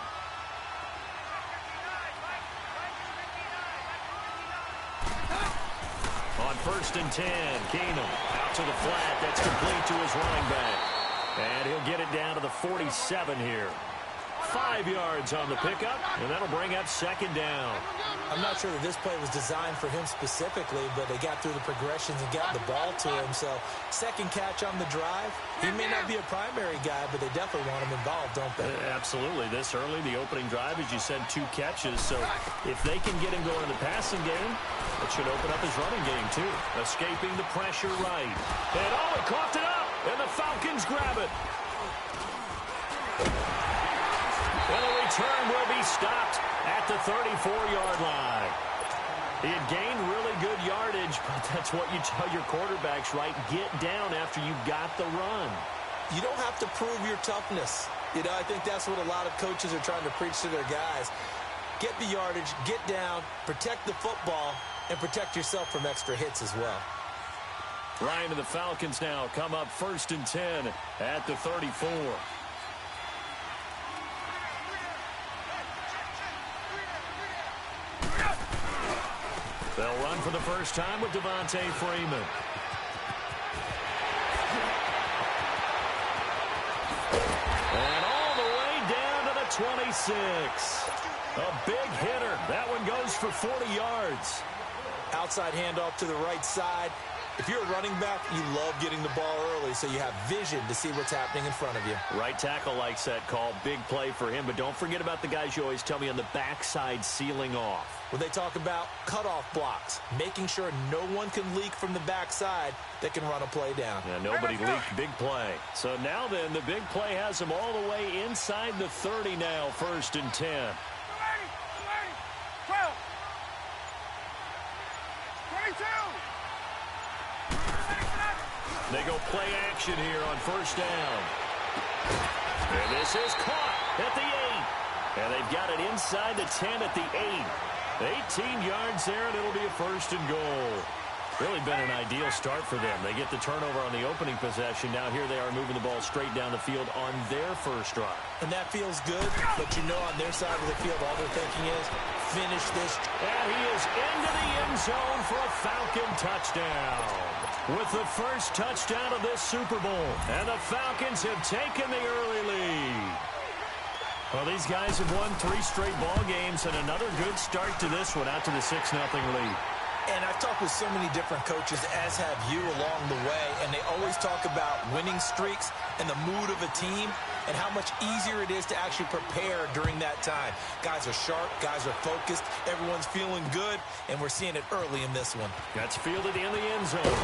On 1st and 10, Keenum out to the flat. That's complete to his running back. And he'll get it down to the 47 here. 5 yards on the pickup, and that'll bring up 2nd down. I'm not sure that this play was designed for him specifically, but they got through the progressions and got the ball to him. So 2nd catch on the drive. He may not be a primary guy, but they definitely want him involved, don't they? Absolutely. This early, the opening drive, as you said, 2 catches. So if they can get him going in the passing game, it should open up his running game, too. Escaping the pressure right. And he coughed it up, and the Falcons grab it. And the return will be stopped at the 34-yard line. He had gained really good yardage, but that's what you tell your quarterbacks, right? Get down after you got the run. You don't have to prove your toughness. You know, I think that's what a lot of coaches are trying to preach to their guys. Get the yardage, get down, protect the football, and protect yourself from extra hits as well. Ryan and the Falcons now come up 1st and 10 at the 34. They'll run for the first time with Devontae Freeman. And all the way down to the 26. A big hitter. That one goes for 40 yards. Outside handoff to the right side. If you're a running back, you love getting the ball early so you have vision to see what's happening in front of you. Right tackle likes that call. Big play for him. But don't forget about the guys you always tell me on the backside sealing off. Well, they talk about cutoff blocks, making sure no one can leak from the backside that can run a play down. Yeah, nobody leaked. Big play. So now then, the big play has them all the way inside the 30 now, 1st and 10. 12. 22. They go play action here on first down. And this is caught at the 8. And they've got it inside the 10 at the 8. 18 yards there, and it'll be a 1st and goal. Really been an ideal start for them. They get the turnover on the opening possession. Now here they are moving the ball straight down the field on their first drive. And that feels good, but you know on their side of the field all they're thinking is finish this. And he is into the end zone for a Falcon touchdown. With the first touchdown of this Super Bowl. And the Falcons have taken the early lead. Well, these guys have won 3 straight ball games and another good start to this one out to the 6-0 lead. And I've talked with so many different coaches, as have you along the way, and they always talk about winning streaks and the mood of a team and how much easier it is to actually prepare during that time. Guys are sharp, guys are focused, everyone's feeling good, and we're seeing it early in this one. That's fielded in the end zone.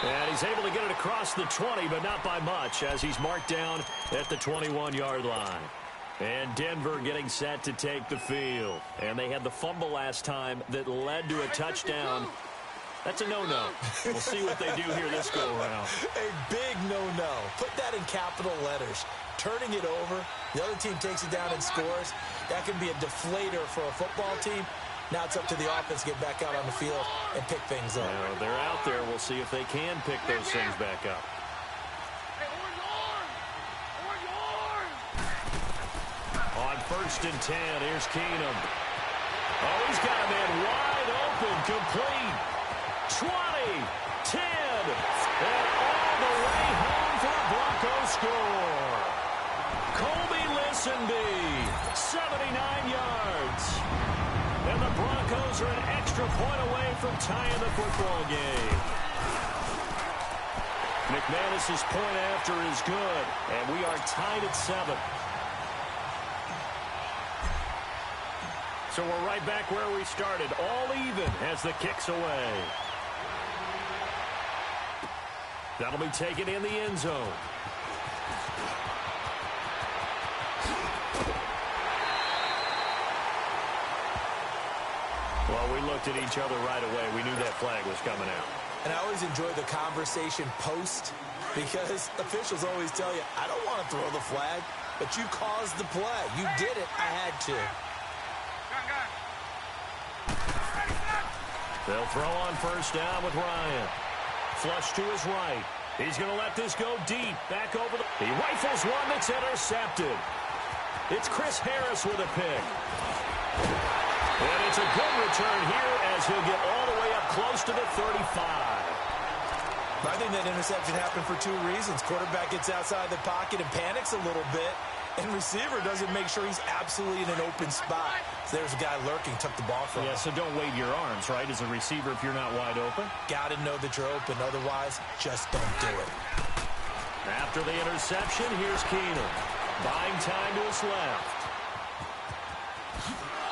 And he's able to get it across the 20, but not by much, as he's marked down at the 21-yard line. And Denver getting set to take the field. And they had the fumble last time that led to a touchdown. That's a no-no. We'll see what they do here this go-around. A big no-no. Put that in capital letters. Turning it over, the other team takes it down and scores. That can be a deflator for a football team. Now it's up to the offense to get back out on the field and pick things up. Well, they're out there. We'll see if they can pick those things back up. On 1st and 10, here's Keenum. Oh, he's got a man wide open, complete. 20, 10, and all the way home for a Broncos score. Colby Listenby, 79 yards. And the Broncos are an extra point away from tying the football game. McManus's point after is good, and we are tied at 7. So we're right back where we started, all even as the kick's away. That'll be taken in the end zone. Well, we looked at each other right away. We knew that flag was coming out. And I always enjoy the conversation post because officials always tell you, I don't want to throw the flag, but you caused the play. You did it. I had to. They'll throw on first down with Ryan. Flush to his right. He's going to let this go deep. Back over the... He rifles one that's intercepted. It's Chris Harris with a pick. And it's a good return here as he'll get all the way up close to the 35. I think that interception happened for two reasons. Quarterback gets outside the pocket and panics a little bit, and receiver doesn't make sure he's absolutely in an open spot. So there's a guy lurking, took the ball from him. Yeah, so don't wave your arms, right, as a receiver if you're not wide open. Got to know that you're open. Otherwise, just don't do it. After the interception, here's Keenum. Buying time to his left.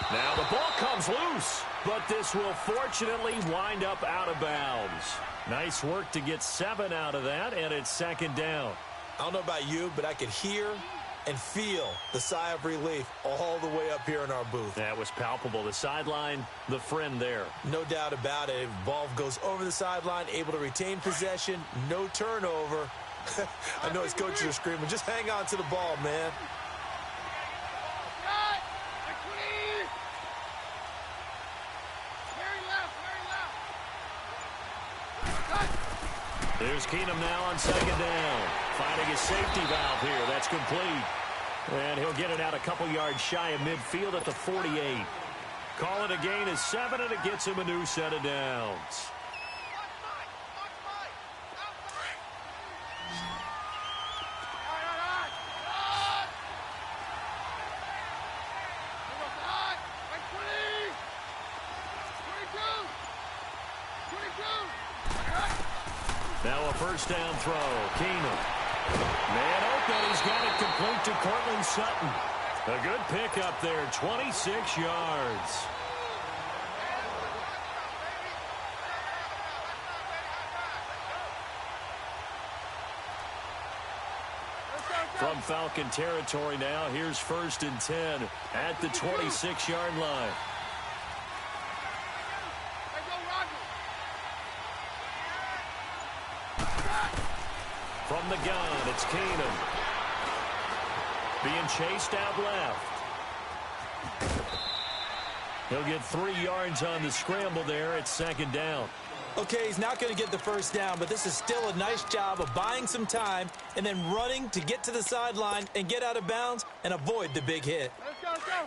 Now the ball comes loose, but this will fortunately wind up out of bounds. Nice work to get 7 out of that, and it's second down. I don't know about you, but I could hear and feel the sigh of relief all the way up here in our booth. That was palpable. The sideline, the friend there. No doubt about it. Ball goes over the sideline, able to retain possession, no turnover. I know his coaches are screaming, just hang on to the ball, man. There's Keenum now on second down. Finding his safety valve here. That's complete. And he'll get it out a couple yards shy of midfield at the 48. Call it a gain of 7, and it gets him a new set of downs. Now a first down throw. Keenum. Man open. He's got it complete to Cortland Sutton. A good pick up there. 26 yards. From Falcon territory now. Here's first and 10 at the 26-yard line. From the gun, it's Keenum. Being chased out left. He'll get 3 yards on the scramble there. It's second down. Okay, he's not going to get the first down, but this is still a nice job of buying some time and then running to get to the sideline and get out of bounds and avoid the big hit. Let's go, let's go.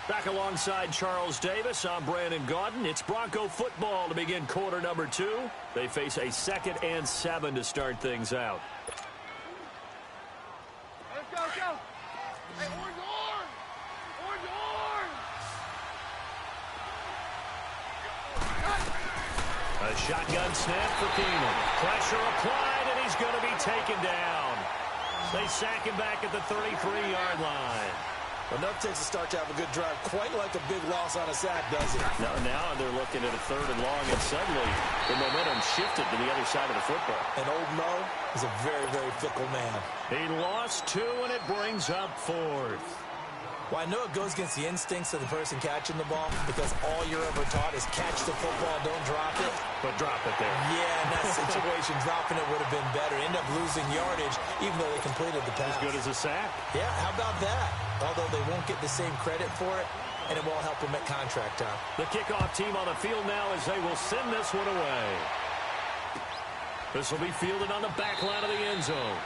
Back alongside Charles Davis, I'm Brandon Gaudin. It's Bronco football to begin quarter number 2. They face a 2nd and 7 to start things out. Let's go, let's go. Hey, orange, orange. Orange, orange. A shotgun snap for Keenum. Pressure applied, and he's going to be taken down. They sack him back at the 33-yard line. Enough takes a start to have a good drive. Quite like a big loss on a sack, does it? Now they're looking at a 3rd and long, and suddenly the momentum shifted to the other side of the football. And old Mo is a very, very fickle man. He lost 2, and it brings up 4th. Well, I know it goes against the instincts of the person catching the ball because all you're ever taught is catch the football, don't drop it. But drop it there. Yeah, in that situation, dropping it would have been better. End up losing yardage, even though they completed the pass. As good as a sack. Yeah, how about that? Although they won't get the same credit for it, and it won't help them at contract time. The kickoff team on the field now as they will send this one away. This will be fielded on the back line of the end zone.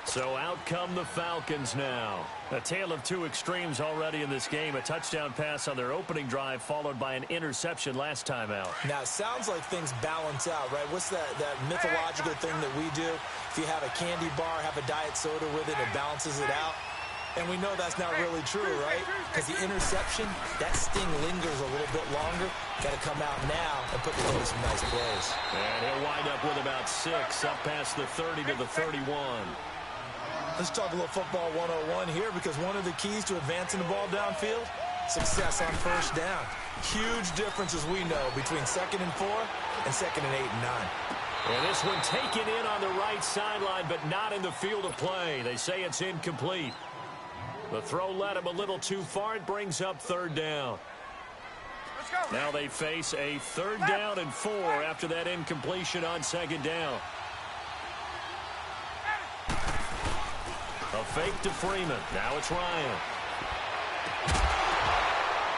So out come the Falcons now. A tale of two extremes already in this game. A touchdown pass on their opening drive followed by an interception last time out. Now, it sounds like things balance out, right? What's that mythological thing that we do? If you have a candy bar, have a diet soda with it, it balances it out. And we know that's not really true, right? Because the interception, that sting lingers a little bit longer. Got to come out now and put together some nice plays. And he'll wind up with about 6 up past the 30 to the 31. Let's talk a little football 101 here, because one of the keys to advancing the ball downfield, success on first down. Huge difference, as we know, between 2nd and 4 and 2nd and 8 and 9. And this one taken in on the right sideline, but not in the field of play. They say it's incomplete. The throw led him a little too far. It brings up 3rd down. Now they face a 3rd down and 4 after that incompletion on 2nd down. A fake to Freeman. Now it's Ryan.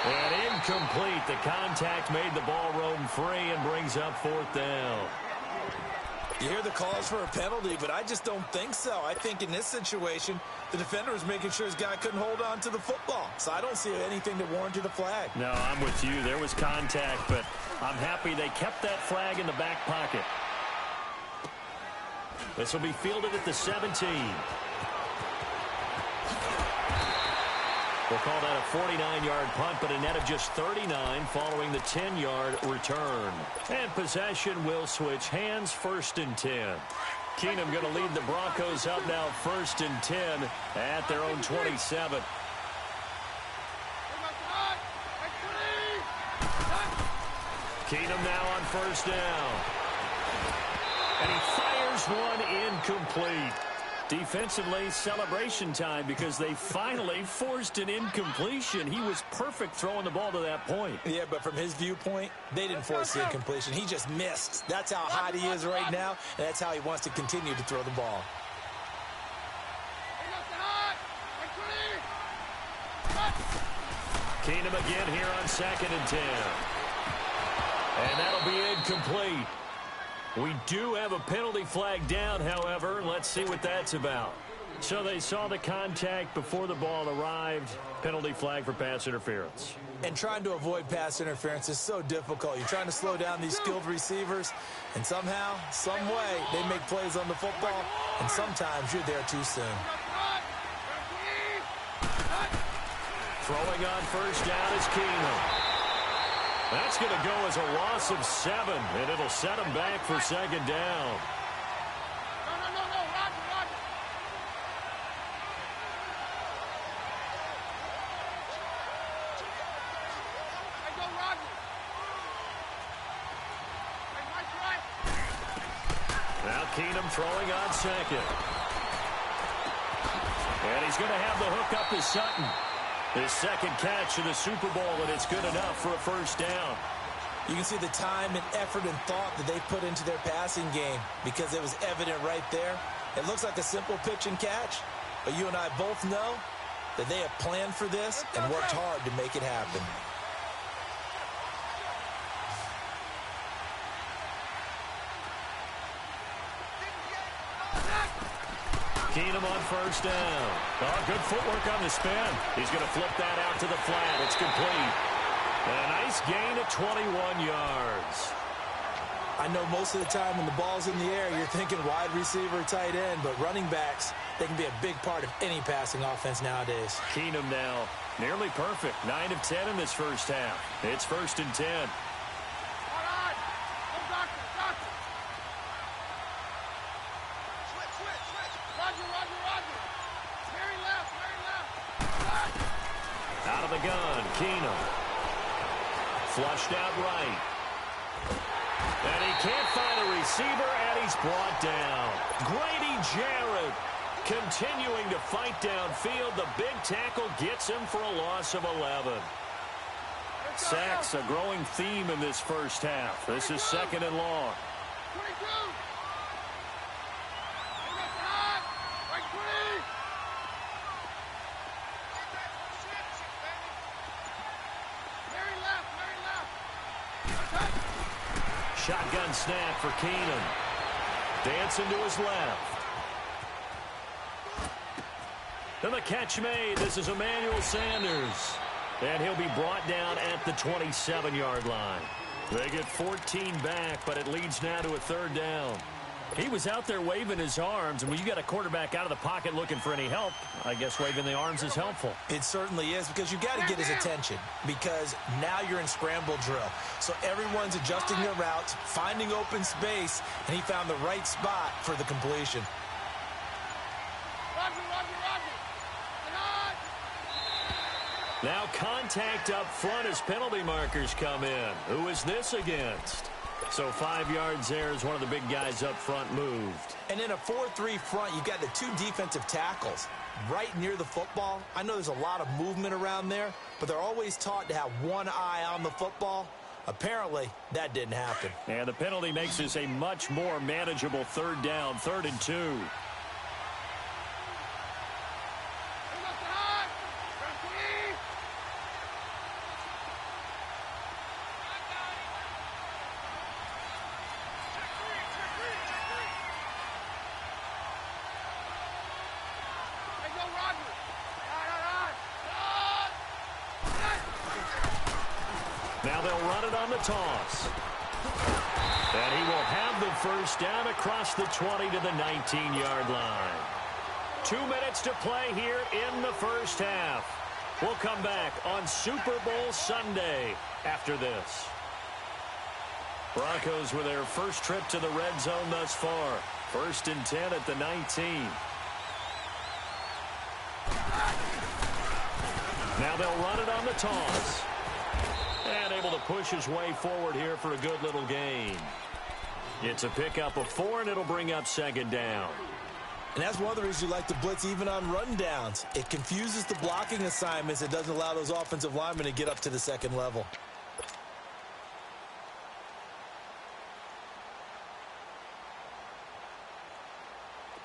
And incomplete. The contact made the ball roam free and brings up 4th down. You hear the calls for a penalty, but I just don't think so. I think in this situation, the defender was making sure his guy couldn't hold on to the football. So I don't see anything that warranted a flag. No, I'm with you. There was contact, but I'm happy they kept that flag in the back pocket. This will be fielded at the 17. We'll call that a 49-yard punt, but a net of just 39 following the 10-yard return. And possession will switch hands, 1st and 10. Keenum going to lead the Broncos up now 1st and 10 at their own 27. Keenum now on 1st down. And he fires one incomplete. Defensively, celebration time, because they finally forced an incompletion. He was perfect throwing the ball to that point. Yeah, but from his viewpoint, they didn't force the incompletion. He just missed. That's how hot he is right now, and that's how he wants to continue to throw the ball. Keenum again here on 2nd and 10. And that'll be incomplete. We do have a penalty flag down, however. Let's see what that's about. So they saw the contact before the ball arrived. Penalty flag for pass interference. And trying to avoid pass interference is so difficult. You're trying to slow down these skilled receivers, and somehow, some way, they make plays on the football, and sometimes you're there too soon. Throwing on 1st down is Keenum. That's going to go as a loss of 7, and it'll set him back for 2nd down. No, Roger. Hey, go, Roger. Hey, Mike's right. Now Keenum throwing on 2nd. And he's going to have the hook up to Sutton. His 2nd catch in the Super Bowl, and it's good enough for a 1st down. You can see the time and effort and thought that they put into their passing game, because it was evident right there. It looks like a simple pitch and catch, but you and I both know that they have planned for this and worked hard to make it happen. Keenum on 1st down. Oh, good footwork on the spin. He's going to flip that out to the flat. It's complete. And a nice gain of 21 yards. I know most of the time when the ball's in the air, you're thinking wide receiver, tight end, but running backs, they can be a big part of any passing offense nowadays. Keenum now nearly perfect. 9 of 10 in this 1st half. It's 1st and 10. Out of the gun, Keenum. Flushed out right. And he can't find a receiver, and he's brought down. Grady Jarrett continuing to fight downfield. The big tackle gets him for a loss of 11. Sacks a growing theme in this 1st half. This is 2nd and long. 22. Shotgun snap for Keenum. Dancing to his left. And the catch made. This is Emmanuel Sanders. And he'll be brought down at the 27-yard line. They get 14 back, but it leads now to a 3rd down. He was out there waving his arms, and when you got a quarterback out of the pocket looking for any help, I guess waving the arms is helpful. It certainly is, because you've got to get his attention, because now you're in scramble drill. So everyone's adjusting their routes, finding open space, and he found the right spot for the completion. Now contact up front as penalty markers come in. Who is this against? So 5 yards there as one of the big guys up front moved. And in a 4-3 front, you've got the 2 defensive tackles right near the football. I know there's a lot of movement around there, but they're always taught to have one eye on the football. Apparently, that didn't happen. And the penalty makes this a much more manageable 3rd down, 3rd and 2. Now they'll run it on the toss. And he will have the first down across the 20 to the 19-yard line. 2 minutes to play here in the first half. We'll come back on Super Bowl Sunday after this. Broncos with their first trip to the red zone thus far. 1st and 10 at the 19. Now they'll run it on the toss. And able to push his way forward here for a good little gain. It's a pickup of 4, and it'll bring up 2nd down. And that's one of the reasons you like to blitz even on rundowns. It confuses the blocking assignments. It doesn't allow those offensive linemen to get up to the 2nd level.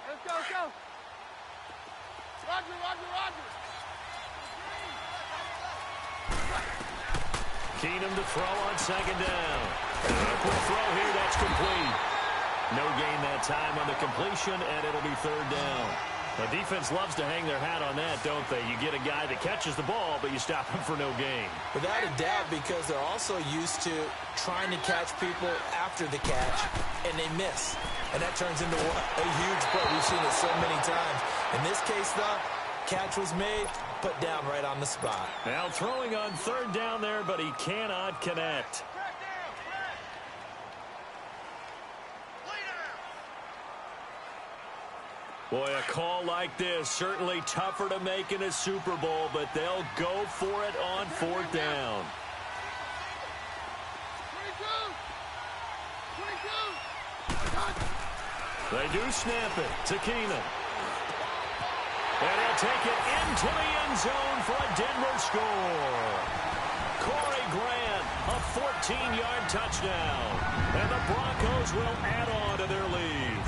Let's go, let's go. Roger, Roger, Roger. Keenum to throw on 2nd down. A quick throw here, that's complete. No gain that time on the completion, and it'll be 3rd down. The defense loves to hang their hat on that, don't they? You get a guy that catches the ball, but you stop him for no gain. Without a doubt, because they're also used to trying to catch people after the catch, and they miss. And that turns into a huge play. We've seen it so many times. In this case, though, catch was made, put down right on the spot. Now throwing on 3rd down there, but he cannot connect. Boy, a call like this, certainly tougher to make in a Super Bowl, but they'll go for it on 4th down. 22. They do snap it to Keenum. And he'll take it into the end zone for a Denver score. Corey Grant, a 14-yard touchdown. And the Broncos will add on to their lead.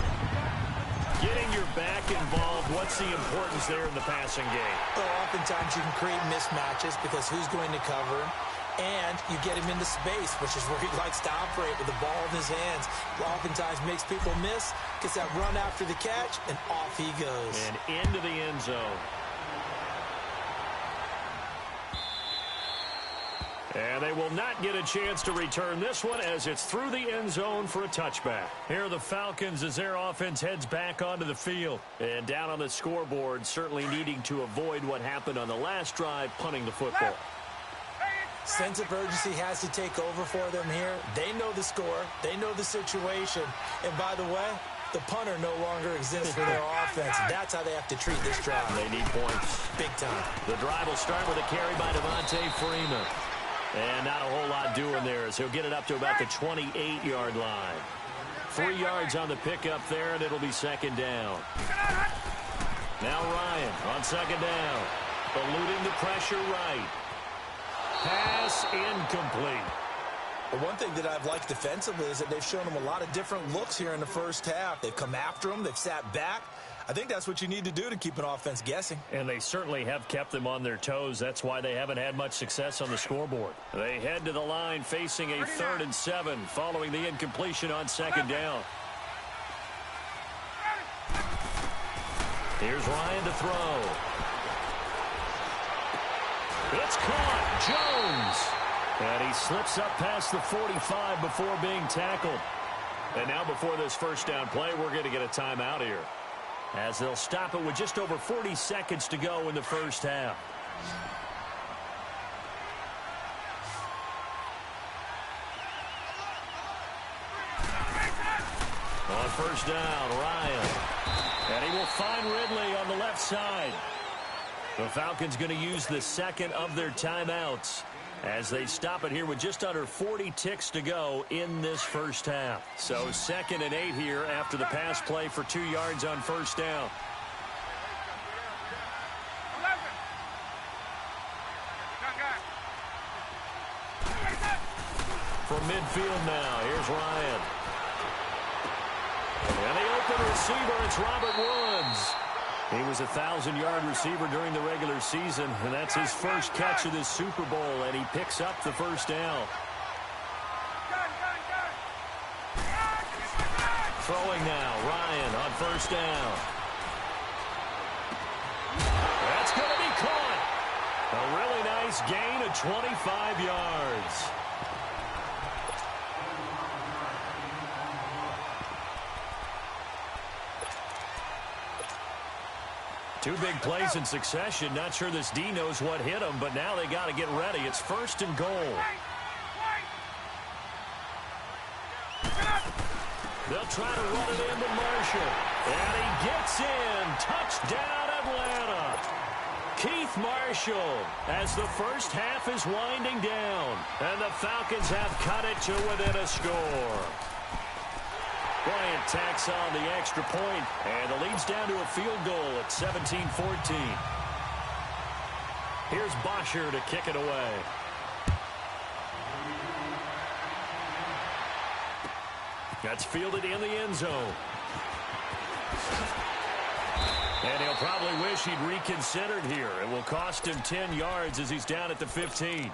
Getting your back involved, what's the importance there in the passing game? Well, oftentimes you can create mismatches because who's going to cover him? And you get him into space, which is where he likes to operate with the ball in his hands. Oftentimes makes people miss, gets that run after the catch, and off he goes. And into the end zone. And they will not get a chance to return this one as it's through the end zone for a touchback. Here are the Falcons as their offense heads back onto the field. And down on the scoreboard, certainly needing to avoid what happened on the last drive, punting the football. Sense of urgency has to take over for them here. They know the score. They know the situation. And by the way, the punter no longer exists for their offense. That's how they have to treat this drive. They need points. Big time. The drive will start with a carry by Devontae Freeman. And not a whole lot doing there as he'll get it up to about the 28-yard line. 3 yards on the pickup there, and it'll be 2nd down. Now Ryan on 2nd down. Eluding the pressure right. Pass incomplete. The one thing that I've liked defensively is that they've shown them a lot of different looks here in the first half. They've come after them. They've sat back. I think that's what you need to do to keep an offense guessing. And they certainly have kept them on their toes. That's why they haven't had much success on the scoreboard. They head to the line facing a 3rd and 7 following the incompletion on 2nd down. Here's Ryan to throw. It's caught. Jones. And he slips up past the 45 before being tackled. And now before this first down play, we're going to get a timeout here, as they'll stop it with just over 40 seconds to go in the first half. On first down, Ryan. And he will find Ridley on the left side. The Falcons going to use the second of their timeouts as they stop it here with just under 40 ticks to go in this first half. So 2nd and 8 here after the pass play for 2 yards on first down. From midfield now, here's Ryan. And the open receiver, it's Robert Woods. He was a 1,000-yard receiver during the regular season, and that's his first catch of this Super Bowl, and he picks up the first down. Throwing now, Ryan on first down. That's going to be caught. A really nice gain of 25 yards. Two big plays in succession. Not sure this D knows what hit him, but now they got to get ready. It's 1st and goal. They'll try to run it into Marshall. And he gets in. Touchdown, Atlanta. Keith Marshall, as the first half is winding down. And the Falcons have cut it to within a score. Bryant tacks on the extra point, and the lead's down to a field goal at 17-14. Here's Bosher to kick it away. That's fielded in the end zone. And he'll probably wish he'd reconsidered here. It will cost him 10 yards as he's down at the 15.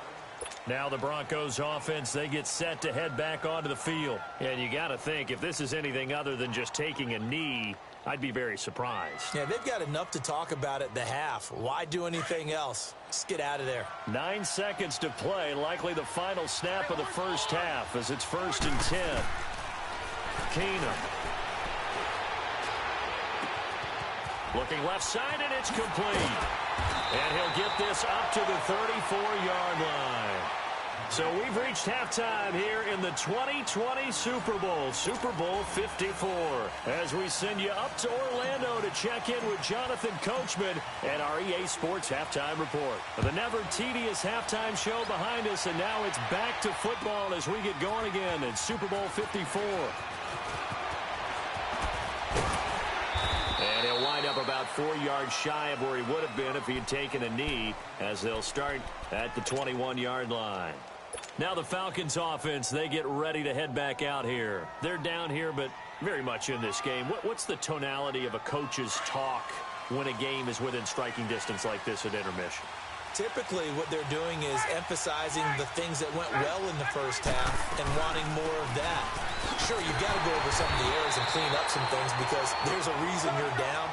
Now the Broncos offense, they get set to head back onto the field. And you got to think, if this is anything other than just taking a knee, I'd be very surprised. Yeah, they've got enough to talk about at the half. Why do anything else? Just get out of there. 9 seconds to play, likely the final snap of the first half as it's 1st and 10. Keenum. Looking left side, and it's complete. And he'll get this up to the 34-yard line. So we've reached halftime here in the 2020 Super Bowl, Super Bowl 54, as we send you up to Orlando to check in with Jonathan Coachman and our EA Sports Halftime Report. The never tedious halftime show behind us, and now it's back to football as we get going again in Super Bowl 54. And he'll wind up about 4 yards shy of where he would have been if he had taken a knee, as they'll start at the 21-yard line. Now the Falcons offense, they get ready to head back out here. They're down here, but very much in this game. What's the tonality of a coach's talk when a game is within striking distance like this at intermission? Typically, what they're doing is emphasizing the things that went well in the first half and wanting more of that. Sure, you've got to go over some of the errors and clean up some things because there's a reason you're down.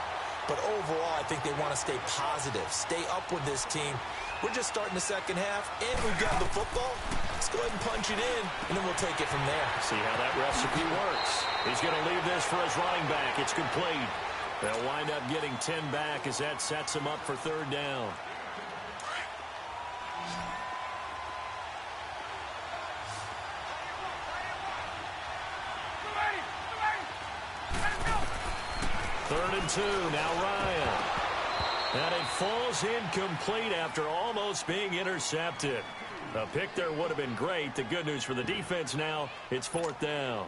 But overall, I think they want to stay positive, stay up with this team. We're just starting the second half, and we've got the football. Let's go ahead and punch it in, and then we'll take it from there. See how that recipe works. He's going to leave this for his running back. It's complete. They'll wind up getting 10 back as that sets him up for third down. Third and 2, now Ryan. And it falls incomplete after almost being intercepted. A pick there would have been great. The good news for the defense now, it's fourth down.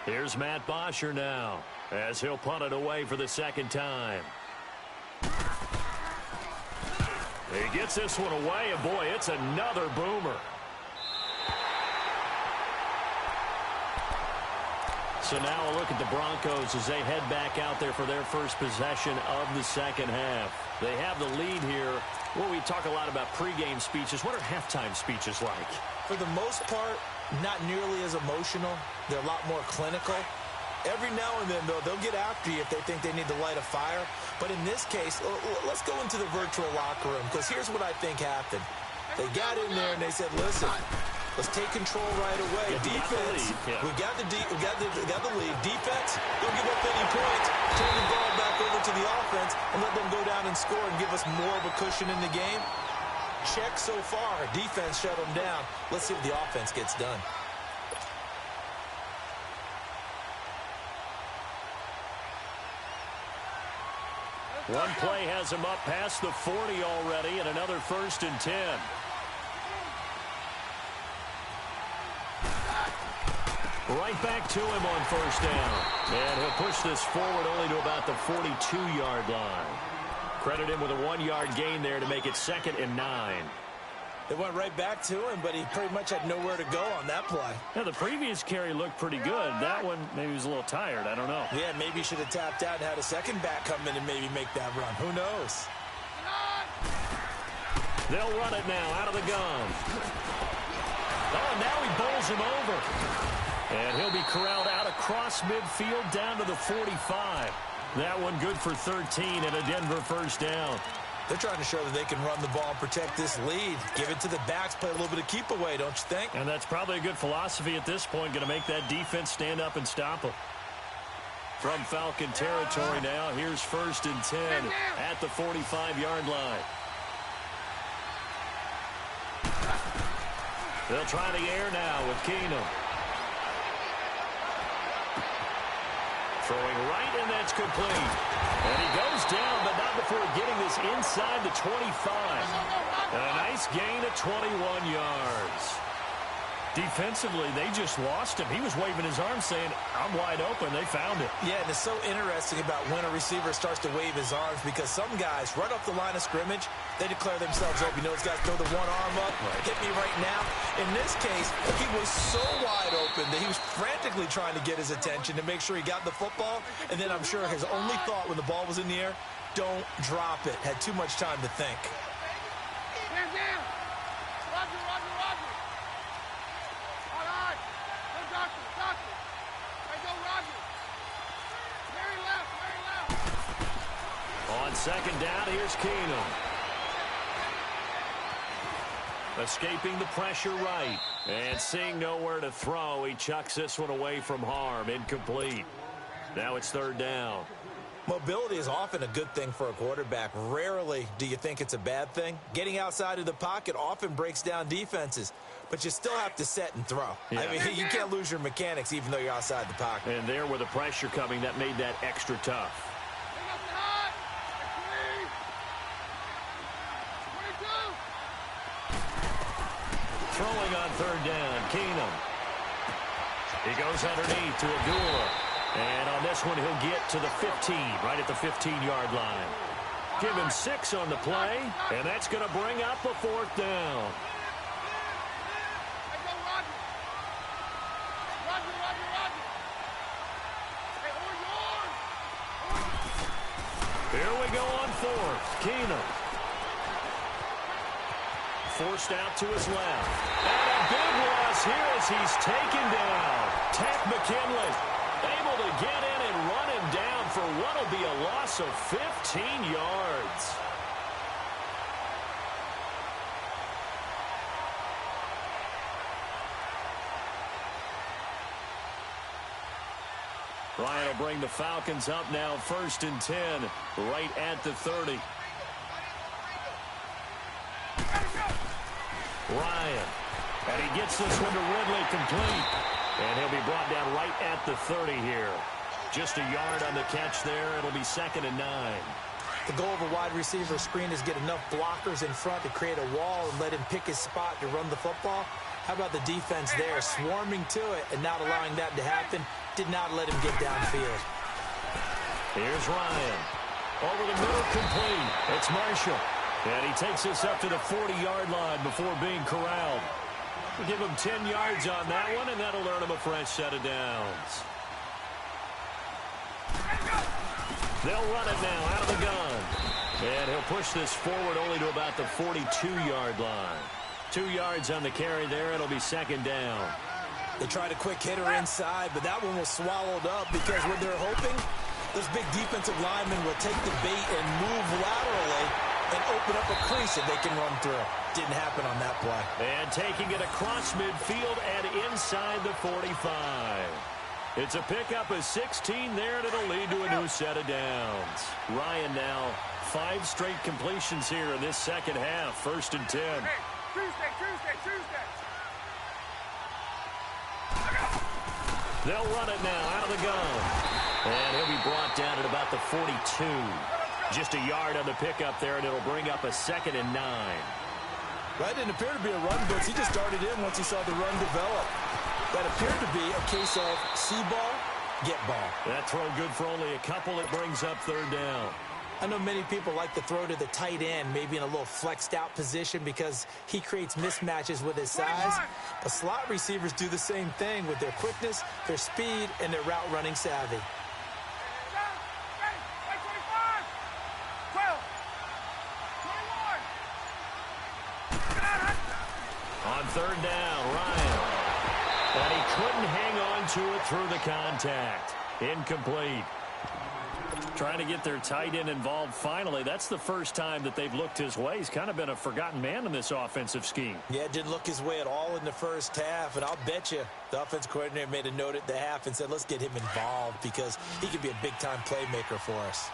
Here's Matt Bosher now, as he'll punt it away for the second time. He gets this one away, and boy, it's another boomer. So now a look at the Broncos as they head back out there for their first possession of the second half. They have the lead here. Well, we talk a lot about pregame speeches. What are halftime speeches like? For the most part, not nearly as emotional. They're a lot more clinical. Every now and then, though, they'll get after you if they think they need to light a fire. But in this case, let's go into the virtual locker room, because here's what I think happened. They got in there and they said, listen, Let's take control right away. Defense, we got the lead. Defense, don't give up any points. Turn the ball back over to the offense and let them go down and score and give us more of a cushion in the game. Check so far. Defense shut them down. Let's see if the offense gets done. One play has him up past the 40 already, and another 1st and 10. Right back to him on 1st down. And he'll push this forward only to about the 42-yard line. Credit him with a 1-yard gain there to make it 2nd and 9. It went right back to him, but he pretty much had nowhere to go on that play. Now, the previous carry looked pretty good. That one, maybe he was a little tired. I don't know. Yeah, maybe he should have tapped out and had a second back come in and maybe make that run. Who knows? They'll run it now out of the gun. Oh, now he bowls him over. And he'll be corralled out across midfield down to the 45. That one good for 13 and a Denver 1st down. They're trying to show that they can run the ball and protect this lead. Give it to the backs, play a little bit of keep away, don't you think? And that's probably a good philosophy at this point, going to make that defense stand up and stop them. From Falcon territory now, here's 1st and 10 at the 45-yard line. They'll try the air now with Keenum. Throwing right, and that's complete. And he goes down, but not before getting this inside the 25. And a nice gain of 21 yards. Defensively, they just lost him. He was waving his arms saying, I'm wide open. They found it. Yeah, and it's so interesting about when a receiver starts to wave his arms because some guys, right off the line of scrimmage, they declare themselves open. You know, those guys throw the one arm up, hit me right now. In this case, he was so wide open that he was frantically trying to get his attention to make sure he got the football. And then I'm sure his only thought when the ball was in the air, don't drop it. Had too much time to think. Stand down. Roger, Roger, Roger. All right. Go doctor, doctor. Hey, go Roger. Very left, very left. On 2nd down, here's Keenum. Escaping the pressure right. And seeing nowhere to throw, he chucks this one away from harm. Incomplete. Now it's 3rd down. Mobility is often a good thing for a quarterback. Rarely do you think it's a bad thing. Getting outside of the pocket often breaks down defenses, but you still have to set and throw. Yeah. I mean, you can't lose your mechanics even though you're outside the pocket. And there with the pressure coming, that made that extra tough. Throwing on 3rd down, Keenum. He goes underneath to Agula. And on this one, he'll get to the 15, right at the 15-yard line. Give him 6 on the play, and that's going to bring up a 4th down. Hey, go Roger. Roger, Roger, Roger. Hey, Here we go on 4th. Keenum. Forced out to his left. And a big loss here as he's taken down. Takk McKinley able to get in and run him down for what will be a loss of 15 yards. Ryan will bring the Falcons up now 1st and 10 right at the 30. Ryan. And he gets this one to Ridley complete. And he'll be brought down right at the 30 here. Just a yard on the catch there. It'll be 2nd and 9. The goal of a wide receiver screen is get enough blockers in front to create a wall and let him pick his spot to run the football. How about the defense there, swarming to it and not allowing that to happen? Did not let him get downfield. Here's Ryan. Over the middle, complete. It's Marshall. And he takes this up to the 40-yard line before being corralled. We'll give him 10 yards on that one, and that'll earn him a fresh set of downs. They'll run it now out of the gun. And he'll push this forward only to about the 42-yard line. 2 yards on the carry there. It'll be 2nd down. They tried a quick hitter inside, but that one was swallowed up because what they're hoping, those big defensive linemen will take the bait and move laterally and open up a crease that they can run through. Didn't happen on that play. And taking it across midfield and inside the 45. It's a pickup of 16 there, and it'll lead to a new set of downs. Ryan now 5 straight completions here in this second half. 1st and 10. Hey, Tuesday. They'll run it now out of the gun. And he'll be brought down at about the 42. Just a yard on the pickup there, and it'll bring up a 2nd and 9. That didn't appear to be a run blitz. He just darted in once he saw the run develop. That appeared to be a case of see ball, get ball. That throw good for only a couple. It brings up 3rd down. I know many people like to throw to the tight end, maybe in a little flexed out position because he creates mismatches with his size. But slot receivers do the same thing with their quickness, their speed, and their route running savvy. 12, 21. On 3rd down, Ryan. And he couldn't hang on to it through the contact. Incomplete. Trying to get their tight end involved finally. That's the first time that they've looked his way. He's kind of been a forgotten man in this offensive scheme. Yeah, didn't look his way at all in the first half. And I'll bet you the offense coordinator made a note at the half and said, let's get him involved because he could be a big-time playmaker for us.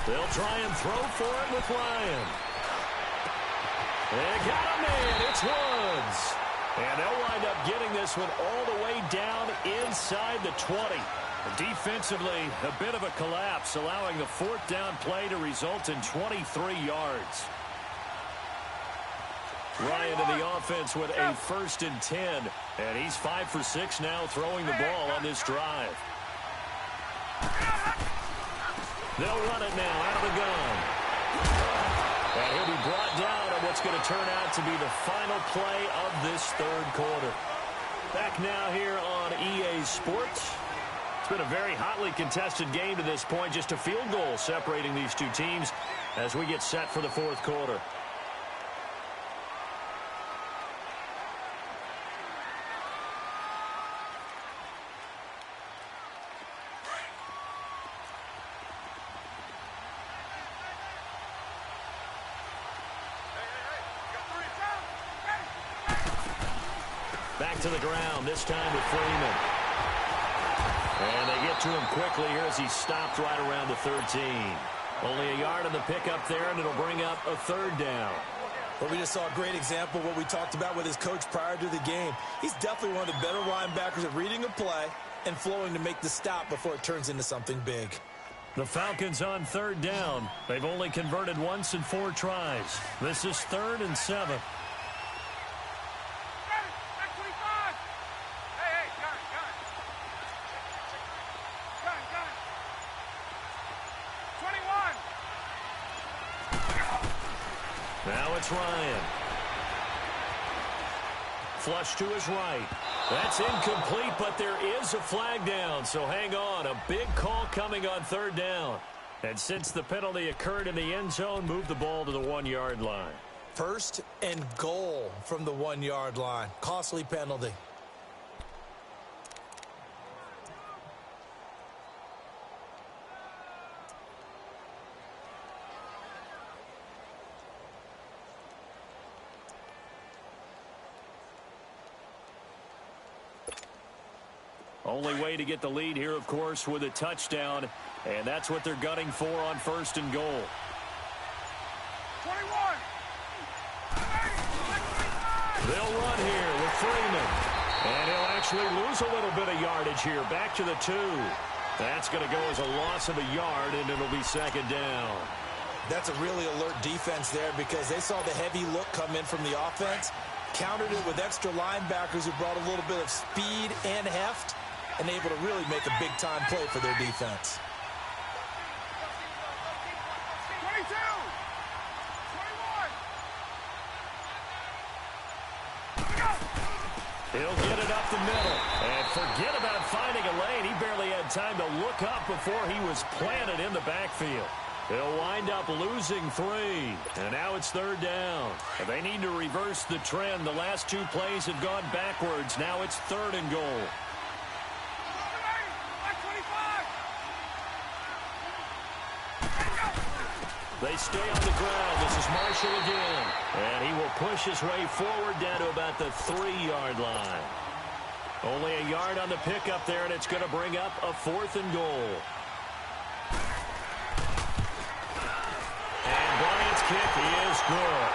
They'll try and throw for it with Ryan. They got a man. It's Woods. And they'll wind up getting this one all the way down inside the 20. Defensively, a bit of a collapse, allowing the 4th down play to result in 23 yards. Ryan in the offense with a 1st and 10. And he's 5 for 6 now throwing the ball on this drive. They'll run it now out of the gun. And he'll be brought down on what's going to turn out to be the final play of this 3rd quarter. Back now here on EA Sports. It's been a very hotly contested game to this point. Just a field goal separating these two teams as we get set for the 4th quarter. Back to the ground, this time with Freeman. And they get to him quickly here as he stopped right around the 13. Only a yard on the pickup there, and it'll bring up a 3rd down. But we just saw a great example of what we talked about with his coach prior to the game. He's definitely one of the better linebackers at reading a play and flowing to make the stop before it turns into something big. The Falcons on 3rd down. They've only converted once in 4 tries. This is 3rd and 7. Now it's Ryan. Flush to his right. That's incomplete, but there is a flag down, so hang on. A big call coming on 3rd down. And since the penalty occurred in the end zone, move the ball to the 1-yard line. 1st and goal from the 1-yard line. Costly penalty. Only way to get the lead here, of course, with a touchdown. And that's what they're gunning for on 1st and goal. 21. They'll run here with Freeman. And he'll actually lose a little bit of yardage here. Back to the 2. That's going to go as a loss of a yard, and it'll be 2nd down. That's a really alert defense there because they saw the heavy look come in from the offense, countered it with extra linebackers who brought a little bit of speed and heft, and able to really make a big-time play for their defense. 22. 21. He'll get it up the middle. And forget about finding a lane. He barely had time to look up before he was planted in the backfield. They'll wind up losing 3, and now it's 3rd down. They need to reverse the trend. The last 2 plays have gone backwards. Now it's 3rd and goal. They stay on the ground. This is Marshall again. And he will push his way forward down to about the 3-yard line. Only a yard on the pickup there, and it's going to bring up a 4th and goal. And Bryant's kick is good.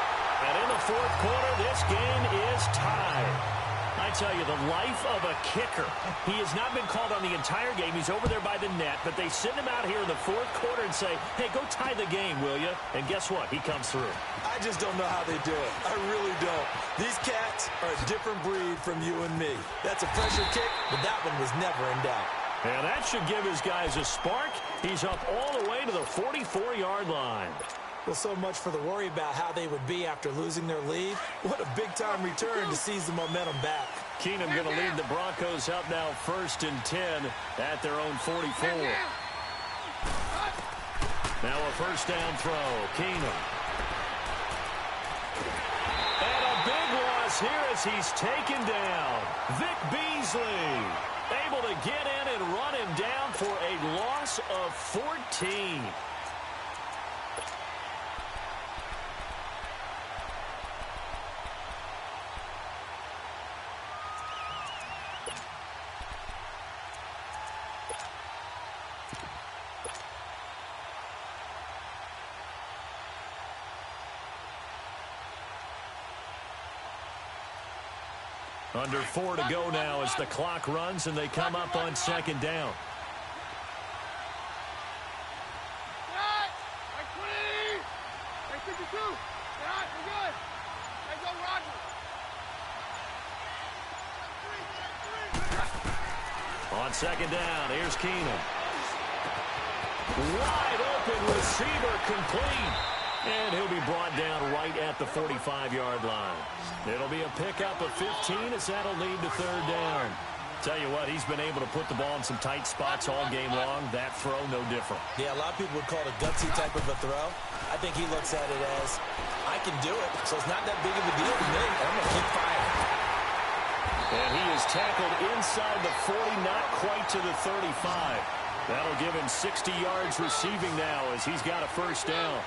And in the 4th quarter, this game is tied. I tell you, the life of a kicker. He has not been called on the entire game. He's over there by the net, but they send him out here in the 4th quarter and say, hey, go tie the game, will you? And guess what? He comes through. I just don't know how they do it. I really don't. These cats are a different breed from you and me. That's a pressure kick, but that one was never in doubt. And that should give his guys a spark. He's up all the way to the 44-yard line. Well, so much for the worry about how they would be after losing their lead. What a big-time return to seize the momentum back. Keenum going to lead the Broncos up now 1st and 10 at their own 44. Now a 1st down throw. Keenum. And a big loss here as he's taken down. Vic Beasley able to get in and run him down for a loss of 14. Under 4 to go now as the clock runs and they come up on 2nd down. On 2nd down, here's Keenum. Wide open receiver complete. And he'll be brought down right at the 45-yard line. It'll be a pickup of 15 as that'll lead to 3rd down. Tell you what, he's been able to put the ball in some tight spots all game long. That throw, no different. Yeah, a lot of people would call it a gutsy type of a throw. I think he looks at it as, I can do it, so it's not that big of a deal to me. I'm going to keep firing. And he is tackled inside the 40, not quite to the 35. That'll give him 60 yards receiving now as he's got a 1st down.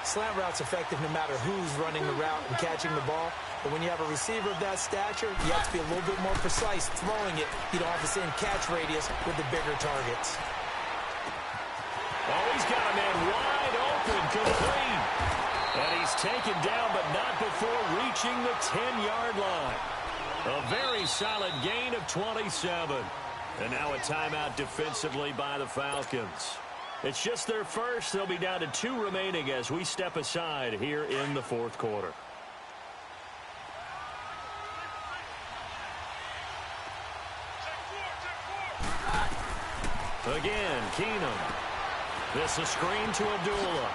Slant route's effective no matter who's running the route and catching the ball. But when you have a receiver of that stature, you have to be a little bit more precise throwing it. You don't have the same catch radius with the bigger targets. Oh, he's got a man wide open, complete. And he's taken down, but not before reaching the 10-yard line. A very solid gain of 27. And now a timeout defensively by the Falcons. It's just their first. They'll be down to 2 remaining as we step aside here in the 4th quarter. Again, Keenum. This is screen to Abdullah.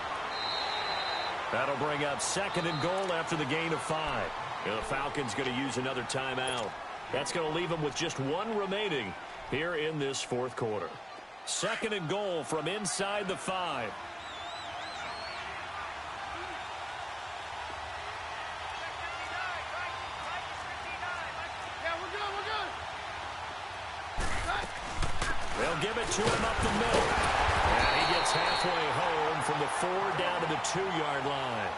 That'll bring up 2nd and goal after the gain of 5. And the Falcons going to use another timeout. That's going to leave them with just 1 remaining here in this 4th quarter. 2nd and goal from inside the 5. They'll give it to him up the middle. And he gets halfway home from the 4 down to the 2-yard line.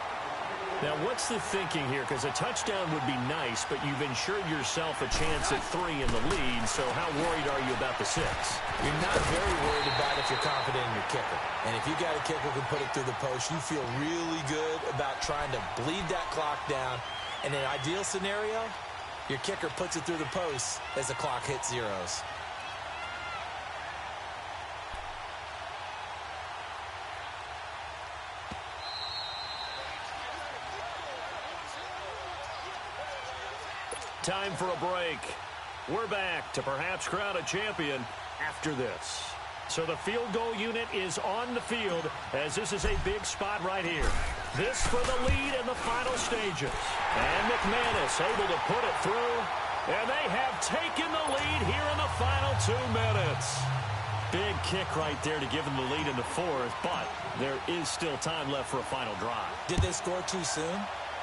Now, what's the thinking here? Because a touchdown would be nice, but you've ensured yourself a chance at 3 in the lead, so how worried are you about the 6? You're not very worried about if you're confident in your kicker. And if you got a kicker who can put it through the post, you feel really good about trying to bleed that clock down. In an ideal scenario, your kicker puts it through the post as the clock hits zeros. Time for a break. We're back to perhaps crown a champion after this. So the field goal unit is on the field as this is a big spot right here. This for the lead in the final stages. And McManus able to put it through. And they have taken the lead here in the final 2 minutes. Big kick right there to give them the lead in the fourth, but there is still time left for a final drive. Did they score too soon?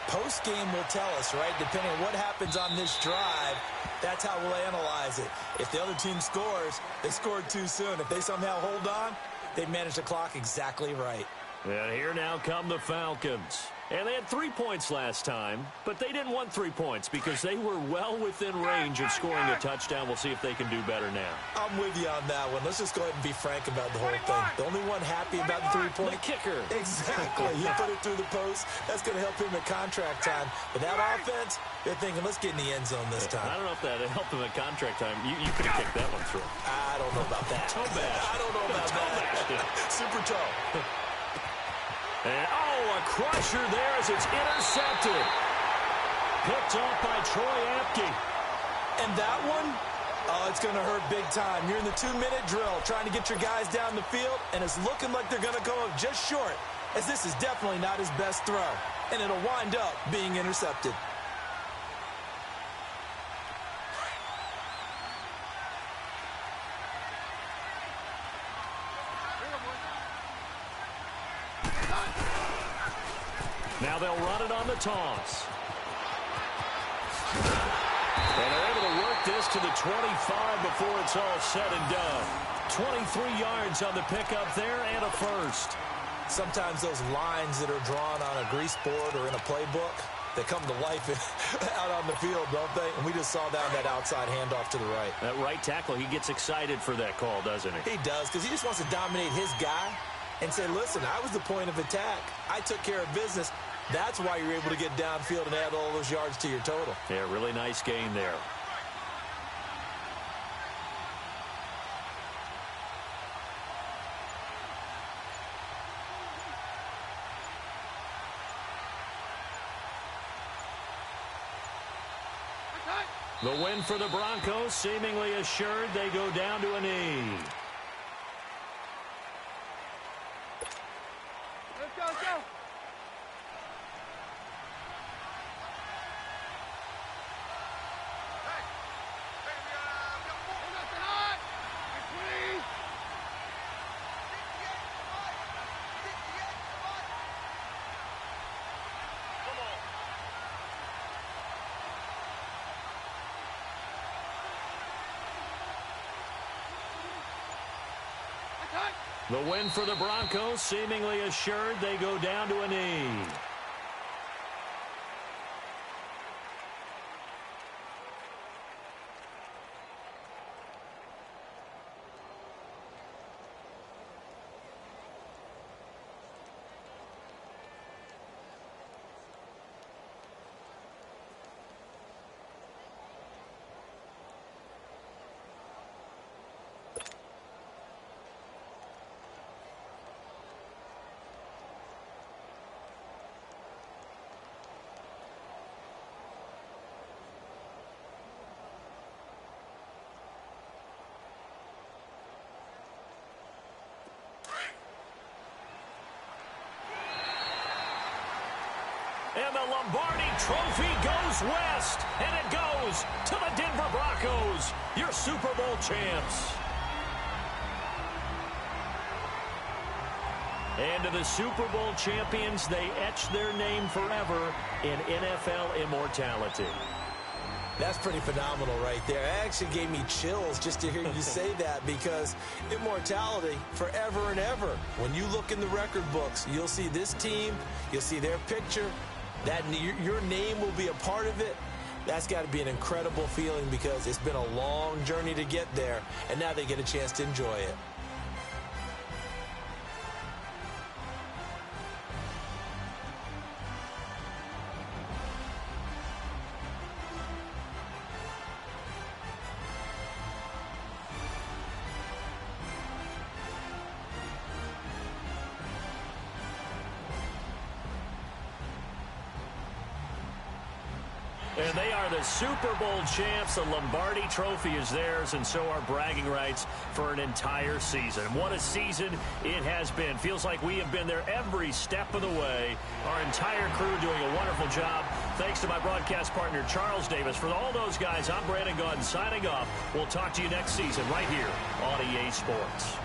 Post-game will tell us, right? Depending on what happens on this drive, that's how we'll analyze it. If the other team scores, they scored too soon. If they somehow hold on, they managed the clock exactly right. And here now come the Falcons. And they had 3 points last time, but they didn't want 3 points because they were well within range of scoring a touchdown. We'll see if they can do better now. I'm with you on that one. Let's just go ahead and be frank about the whole thing. The only one happy about the 3-point? The kicker. Exactly. He put it through the post. That's going to help him at contract time. But that offense, they're thinking, let's get in the end zone this time. I don't know if that helped him at contract time. You could have kicked that one through. I don't know about that. Toe bash. I don't know about that. Super toe. And, a crusher there as it's intercepted. Picked off by Troy Apke. And that one, it's going to hurt big time. You're in the 2-minute drill trying to get your guys down the field, and it's looking like they're going to come up just short, as this is definitely not his best throw. And it'll wind up being intercepted. Now they'll run it on the toss. And they're able to work this to the 25 before it's all said and done. 23 yards on the pickup there and a first. Sometimes those lines that are drawn on a grease board or in a playbook, they come to life out on the field, don't they? And we just saw that on that outside handoff to the right. That right tackle, he gets excited for that call, doesn't he? He does, because he just wants to dominate his guy and say, listen, I was the point of attack. I took care of business. That's why you're able to get downfield and add all those yards to your total. Yeah, really nice gain there. The win for the Broncos, seemingly assured. They go down to a knee. Let's go, let's go. The win for the Broncos, seemingly assured. They go down to a knee. And the Lombardi Trophy goes west, and it goes to the Denver Broncos, your Super Bowl champs. And to the Super Bowl champions, they etch their name forever in NFL immortality. That's pretty phenomenal right there. It actually gave me chills just to hear you say that, because immortality forever and ever. When you look in the record books, you'll see this team, you'll see their picture, that your name will be a part of it. That's got to be an incredible feeling, because it's been a long journey to get there, and now they get a chance to enjoy it. And they are the Super Bowl champs. The Lombardi Trophy is theirs, and so are bragging rights for an entire season. What a season it has been. Feels like we have been there every step of the way. Our entire crew doing a wonderful job Thanks to my broadcast partner, Charles Davis. For all those guys, I'm Brandon Gaudin signing off. We'll talk to you next season right here on EA Sports.